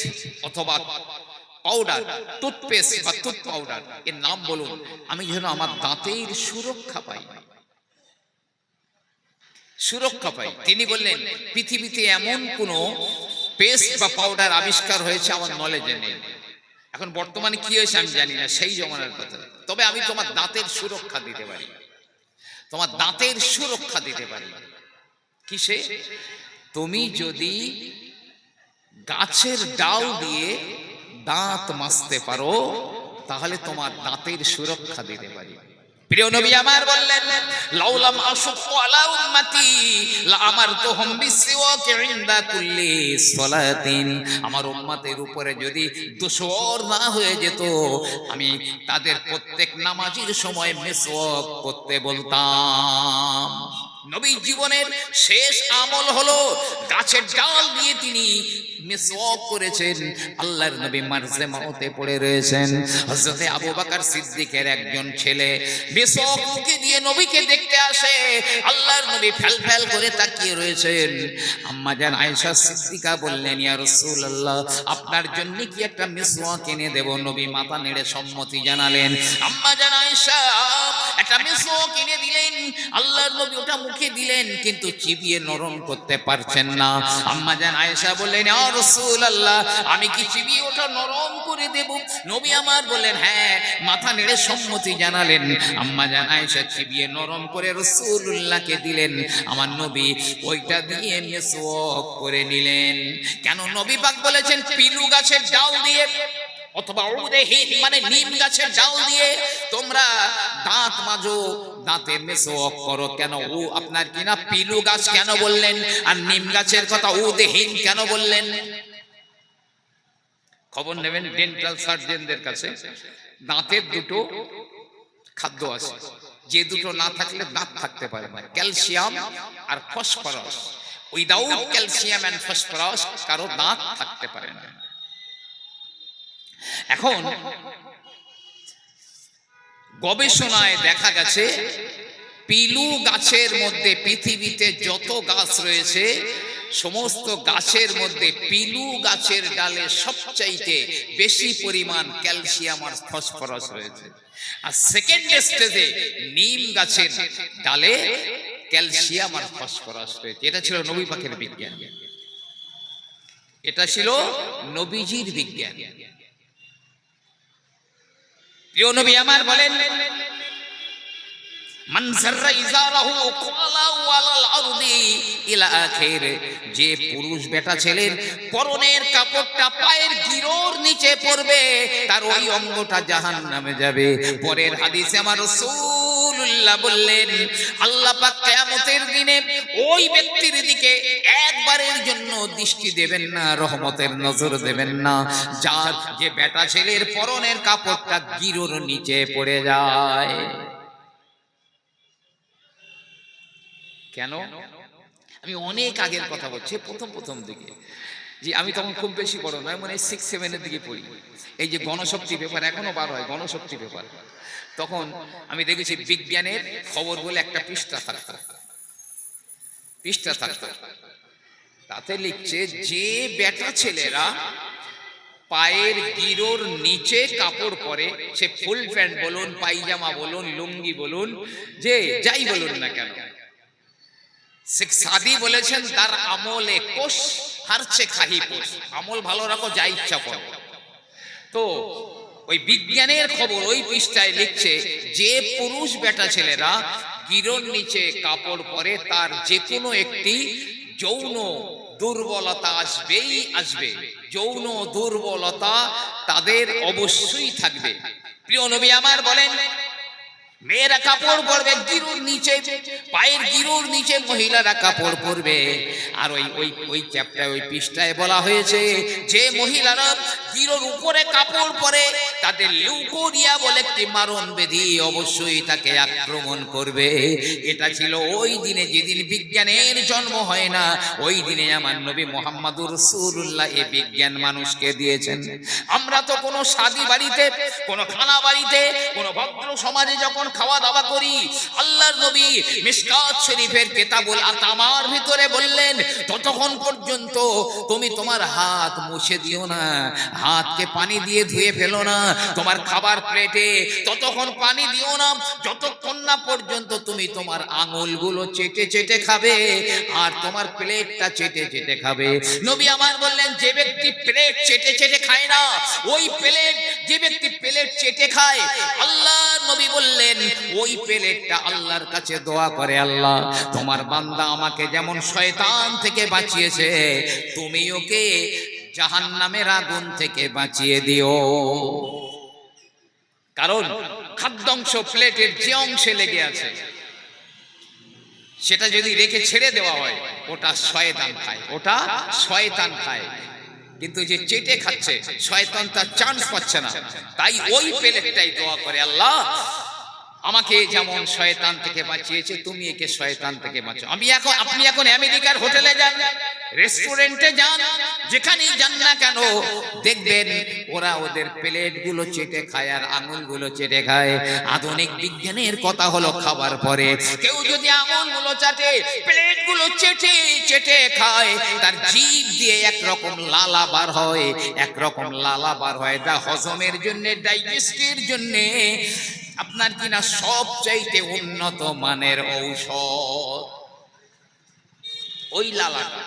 অথবা পাউডার, টুথপেস্ট বা টুথ পাউডার এর নাম বলুন, আমি যেন আমার দাঁতের সুরক্ষা পাই, সুরক্ষা পাই। তিনি বললেন, পৃথিবীতে এমন কোন পেস্ট বা পাউডার আবিষ্কার হয়েছে আমার নলেজে নেই। এখন বর্তমানে কি হয়েছে আমি জানি না, সেই জমানার কথা। তবে আমি তোমার দাঁতের সুরক্ষা দিতে পারি, তোমার দাঁতের সুরক্ষা দিতে পারি। কিসে? তুমি যদি গাছের ডাল দিয়ে দাঁত মাজতে পারো, তাহলে তোমার দাঁতের সুরক্ষা দিতে পারি। প্রিয় নবী আমার বললেন, লাউলাম আশুকু আলা উম্মতি লা আমারতুহুম বিসওয়াকি ইনদা কুল্লি সালাতিন, আমার উম্মতের উপরে যদি দুশর না হয়ে যেত, আমি তাদের প্রত্যেক নামাজের সময় মিসওয়াক করতে বলতাম। নবী জীবনের শেষ আমল হলো গাছের ডাল দিয়ে তিনি মিসওয়াক করেছেন। আল্লাহর নবী মার্জে মাউতে পড়ে রয়েছেন। হযরতে আবু বকর সিদ্দিকের একজন ছেলে মিসওয়াক মুখে দিয়ে নবীকে দেখতে আসে। আল্লাহর নবী ফ্যাল করে তাকিয়ে রয়েছেন। আম্মা জান আয়েশা সিদ্দিকা বললেন, ইয়া রাসূলুল্লাহ, আপনার জন্য কি একটা মিসওয়াক এনে দেব? নবী মাথা নেড়ে সম্মতি জানালেন। আম্মা জান আয়েশা একটা মিসওয়াক এনে দিলেন। আল্লাহর নবী ওটা মুখে দিলেন, কিন্তু চিবিয়ে নরম করতে পারছেন না। আম্মা জান আয়েশা বললেন, ইয়া রাসূলুল্লাহ, আমি কি চিবিয়ে ওটা নরম করে দেব? নবী আমার বললেন, হ্যাঁ। মাথা নেড়ে সম্মতি জানালেন। আম্মা জান আয়েশা চিবিয়ে নরম করে রাসূলুল্লাহকে দিলেন। আমার নবী ওইটা দিয়ে মিসওয়াক করে নিলেন। কেন? নবী পাক বলেছেন, পিলু গাছের ডাল দিয়ে অথবা উদে হিন মানে নিম গাছের ডাল দিয়ে তোমরা দাঁত মাজো, দাঁতে মিসওয়াক করো। কেন? ও আপনার কিনা পিলু গাছ কেন বললেন, আর নিম গাছের কথা উদে হিন কেন বললেন? খবর নেবেন ডেন্টাল সার্জনদের কাছে। দাঁতের দুটো খাদ্য আছে, যে দুটো না থাকলে দাঁত থাকতে পারে না, ক্যালসিয়াম আর phosphorus. Without calcium and phosphorus কারো দাঁত থাকতে পারে না। এখন গবেষণায় দেখা গেছে, পিলু গাছের মধ্যে পৃথিবীতে যত গাছ রয়েছে, সমস্ত গাছের মধ্যে পিলু গাছের ডালে সবচাইতে বেশি পরিমাণ ক্যালসিয়াম আর ফসফরাস রয়েছে। আর সেকেন্ড স্টেজে নিম গাছের ডালে ক্যালসিয়াম আর ফসফরাস রয়েছে। এটা ছিল নবী পাকের বিজ্ঞান, এটা ছিল নবীজির বিজ্ঞান। প্রিয় নবী আমার বলেন, মান জাররা ইজারাহু কালাউ আলাল আরদি ইলা আখির, যে পুরুষ বেটা ছেলের পরনের কাপড়টা পায়ের গিরোর নিচে পড়বে, তার ওই অঙ্গটা জাহান্নামে যাবে। পরের হাদিসে আমার রাসূলুল্লাহ বললেন, আল্লাহ পাক কিয়ামতের দিনে ওই ব্যক্তির দিকে একবারের জন্য দৃষ্টি দেবেন না, রহমতের নজর দেবেন না, যার যে বেটা ছেলের পরনের কাপড়টা গিরোর নিচে পড়ে যায়। কেন? আমি অনেক আগের কথা বলছি, প্রথম দিকে জি, আমি তখন খুব বেশি বড় নয়, মানে 6-7 দিকে পড়ি। এই যে গণশক্তি পেপার এখনো বার হয়, গণশক্তি পেপার, তখন আমি দেখেছি বিজ্ঞানের খবর বলে একটা পৃষ্ঠা থাকতো, তাতে লিখছে যে বেটা ছেলেরা পায়ের গিরোর নিচে কাপড় পরে, সে ফুল প্যান্ট বলুন, পায়জামা বলুন, লুঙ্গি বলুন, যে যাই বলুন না কেন, শেখ সাদি বলেছেন তার আমলে কোষ হারছে খাহি পোষ, আমল ভালো রাখো, যা ইচ্ছা করো। তো ওই বিজ্ঞানের খবর ওই পৃষ্ঠায় লিখছে যে পুরুষ বেটা ছেলেরা গিরোর নিচে কাপড় পরে তার যে কোনো একটি যৌন দুর্বলতা আসবে, যৌন দুর্বলতা তাদের অবশ্যই থাকবে। প্রিয় নবী আমার বলেন, মেয়েরা কাপড় পরবে গিরুর নিচে, পায়ের গিরুর নিচে মহিলারা কাপড় পরবে। আর ওই চ্যাপ্টারে ওই পৃষ্ঠায় বলা হয়েছে যে মহিলারা গিরুর উপরে কাপড় পরে তাদের লিউকোরিয়া বলে একটি মারণ ব্যাধি অবশ্যই তাকে আক্রমণ করবে। এটা ছিল ওই দিনে, যেদিন বিজ্ঞানের জন্ম হয় না, ওই দিনে আমার নবী মুহাম্মদুর রাসূলুল্লাহ এই বিজ্ঞান মানুষকে দিয়েছেন। আমরা তো কোনো শাদী বাড়িতে, কোনো খানা বাড়িতে, কোনো ভদ্র সমাজে যখন খাওয়া দাওয়া করি, আল্লাহর নবী মিশকাত শরীফের কিতাবুল আতামার ভিতরে বললেন, ততক্ষণ পর্যন্ত তুমি তোমার হাত মুছে দিও না, হাতকে পানি দিয়ে ধুয়ে ফেলো না, তোমার খাবার প্লেটে ততক্ষণ পানি দিও না যতক্ষণ না পর্যন্ত তুমি তোমার আঙুলগুলো চেটে চেটে খাবে আর তোমার প্লেটটা চেটে চেটে খাবে। নবী আমার বললেন, যে ব্যক্তি প্লেট চেটে চেটে খায় না, ওই প্লেট, যে ব্যক্তি প্লেট চেটে খায়, আল্লাহর নবী বললেন ওই প্লেটটা আল্লাহর কাছে দোয়া করে, আল্লাহ তোমার বান্দা আমাকে যেমন শয়তান থেকে বাঁচিয়েছে, তুমি ওকে জাহান্নামের আগুন থেকে বাঁচিয়ে দিও। কারণ খাদ্যাংশ প্লেটের যে অংশে লেগে আছে সেটা যদি রেখে ছেড়ে দেওয়া হয়, ওটা শয়তান খায়, ওটা শয়তান খায়। কিন্তু যে চেটে খাচ্ছে, শয়তান তার চান্স পাচ্ছে না, তাই ওই প্লেটটাই দোয়া করে, আল্লাহ আমাকে যেমন শয়তান থেকে বাঁচিয়েছে, তুমি একে শয়তান থেকে বাঁচাও। আপনি এখন আমেরিকার হোটেলে যান, রেস্টুরেন্টে যান, যেখানেই যান না কেন, দেখবেন ওরা ওদের প্লেটগুলো চেটে খায় আর আঙুলগুলো চেটে খায়। আধুনিক বিজ্ঞানের কথা হলো, খাবার পরে কেউ যদি আঙুলগুলো চাটে, প্লেটগুলো চেটে চেটে খায়, তার জিভ দিয়ে একরকম লালা বার হয়, একরকম লালা বার হয়, যা হজমের জন্য, ডাইজেস্টের জন্য আপনার কিনা সবচাইতে উন্নত মানের ঔষধ ওই লালাটা।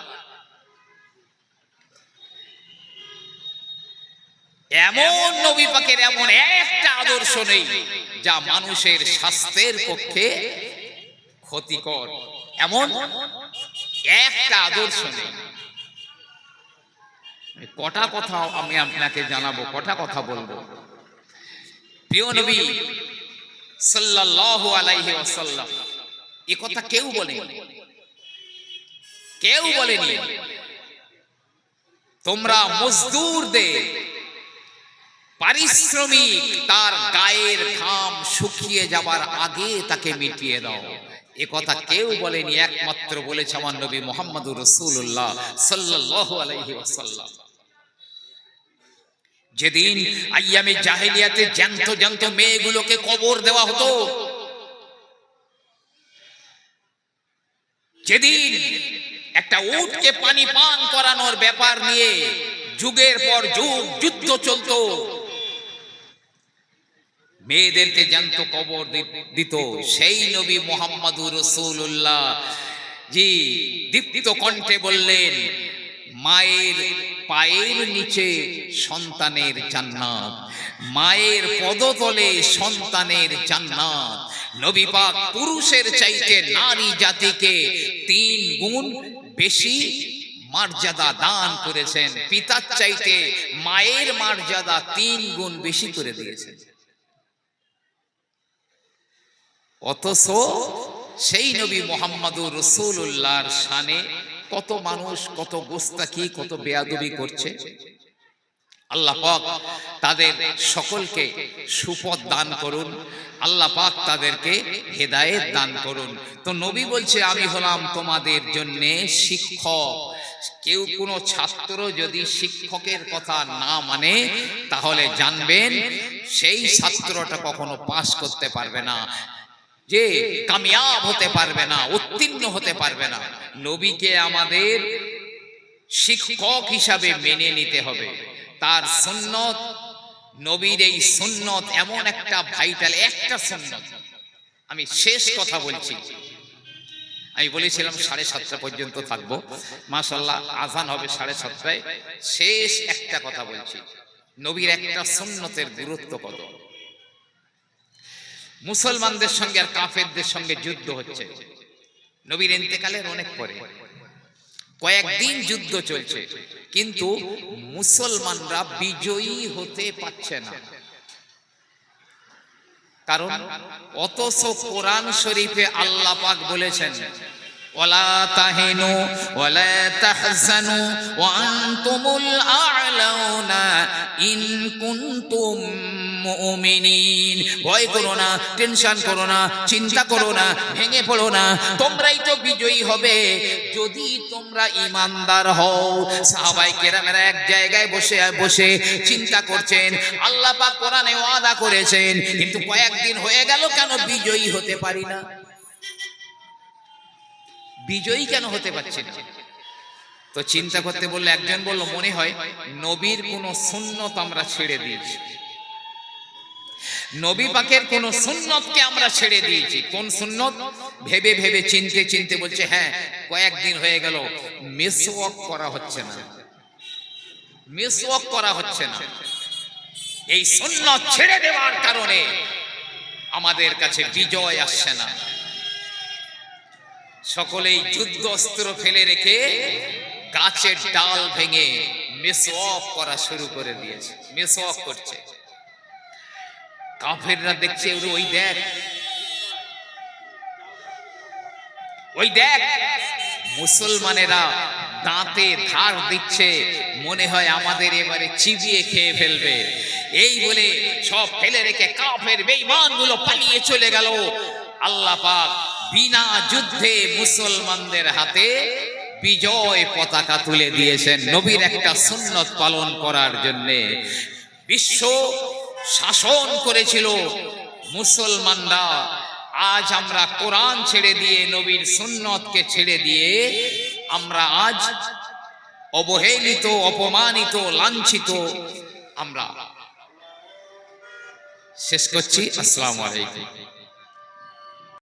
এমন নবী পাকের এমন একটা আদর্শ নেই যা মানুষের স্বাস্থ্যের পক্ষে ক্ষতিকর, এমন একটা আদর্শ নেই। কটা কথা আমি আপনাকে জানাবো, কটা কথা বলবো। প্রিয় নবী সাল্লাল্লাহু আলাইহি ওয়াসাল্লাম এই কথা কেউ বলেনি, কেউ বলেনি তোমরা মজদুরদের পারিশ্রমিক তার গায়ের ঘাম শুকিয়ে যাবার আগে তাকে মিটিয়ে দাও, এ কথা কেউ বলেনি। একমাত্র বলেছে আমার নবী মুহাম্মদুর রাসূলুল্লাহ সাল্লাল্লাহু আলাইহি ওয়াসাল্লাম। যেদিন আইয়ামে জাহেলিয়াতে জ্যান্ত জ্যান্ত মেয়েগুলোকে কবর দেওয়া হতো, যেদিন একটা উটকে পানি পান করানোর ব্যাপার নিয়ে যুগের পর যুগ যুদ্ধ চলতো, মেয়েদেরকে জ্যান্ত কবর দিত, সেই নবী মুহাম্মদুর রাসূলুল্লাহ জি দীপ্ত কণ্ঠে বললেন, মায়ের পায়ের নিচে সন্তানের জান্নাত, মায়ের পদতলে সন্তানের জান্নাত। নবী পাক পুরুষের চাইতে নারী জাতিকে 3 গুণ বেশি মর্যাদা দান করেছেন, পিতার চাইতে মায়ের মর্যাদা 3 গুণ বেশি করে দিয়েছেন। অথচ সেই নবী মুহাম্মদুর রাসূলুল্লাহর শানে কত মানুষ, কত গোস্তাকি, কত বেয়াদবি করছে। আল্লাহ পাক তাদের সকলকে সুপথ দান করুন, আল্লাহ পাক তাদেরকে হেদায়েত দান করুন। তো নবী বলছে, আমি হলাম তোমাদের জন্য শিক্ষক, কেউ কোনো ছাত্র যদি শিক্ষকের কথা না মানে তাহলে জানবেন সেই ছাত্রটা কখনো পাস করতে পারবে না, যে কামিয়াব হতে পারবে না, উত্তীর্ণ হতে পারবে না। নবীকে আমাদের শিক্ষক হিসাবে মেনে নিতে হবে, তার সুন্নত, নবীর এই সুন্নত এমন একটা ভাইটাল একটা সুন্নত। আমি শেষ কথা বলছি, আমি বলেছিলাম 7:30 পর্যন্ত থাকবো, মাশাআল্লাহ আজান হবে 7:30টায়। শেষ একটা কথা বলছি, নবীর একটা সুন্নতের গুরুত্ব কত। মুসলমানদের সঙ্গে আর কাফেরদের সঙ্গে যুদ্ধ হচ্ছে, নবীর ইন্তেকালের অনেক পরে, কয়েকদিন যুদ্ধ চলছে, কিন্তু মুসলমানরা বিজয়ী হতে পারছে না। কারণ অথচ কোরআন শরীফে আল্লাহ পাক বলেছেন, ওয়ালা তাহিনু ওয়ালা তাহজানু ওয়া আনতুমুল আ'লাউনা ইন কুনতুম মুমিনিন। ভয় করো না, টেনশন করো না, চিন্তা করো না, ভেঙে পড়ো না, তোমরাই তো বিজয়ী হবে যদি তোমরা ঈমানদার হও। সাহাবায়ে কেরামেরা এক জায়গায় বসে চিন্তা করছেন, আল্লাহ পাক কোরআনে ওয়াদা করেছেন, কিন্তু কয়েকদিন হয়ে গেল কেন বিজয়ী হতে পারি না? বিজয়ী কেন হতে পারছি না? তো চিন্তা করতে বললে একজন বলল, মনে হয় নবীর কোন সুন্নত আমরা ছেড়ে দিয়েছি, নবী পাকের কোন সুন্নতকে আমরা ছেড়ে দিয়েছি। কোন সুন্নত? ভেবে ভেবে চিনতে বলছে, হ্যাঁ কয়েকদিন হয়ে গেল মিসওয়াক করা হচ্ছে না, মিসওয়াক করা হচ্ছে না। এই সুন্নত ছেড়ে দেওয়ার কারণে আমাদের কাছে বিজয় আসছে না। সকলেই যুদ্ধ অস্ত্র ফেলে রেখে গাছের ডাল ভেঙে মিসওয়াক করা শুরু করে দিয়েছে, মিসওয়াক করছে। কাফেররা দেখছে, ওই দেখ মুসলমানেরা দাঁতে ধার দিচ্ছে, মনে হয় আমাদের এবারে চিবিয়ে খেয়ে ফেলবে। এই বলে সব ফেলে রেখে কাফের বেঈমানগুলো পালিয়ে চলে গেল। আল্লাহ পাক বিনা যুদ্ধে মুসলমানদের হাতে বিজয় পতাকা তুলে দিয়েছেন, নবীর একটা সুন্নত পালন করার জন্য। বিশ্ব শাসন করেছিল মুসলমানরা, আজ আমরা কোরআন ছেড়ে দিয়ে, নবীর সুন্নতকে ছেড়ে দিয়ে আমরা আজ অবহেলিত, অপমানিত, লাঞ্ছিত। আমরা শেষ করছি। আসসালামু আলাইকুম।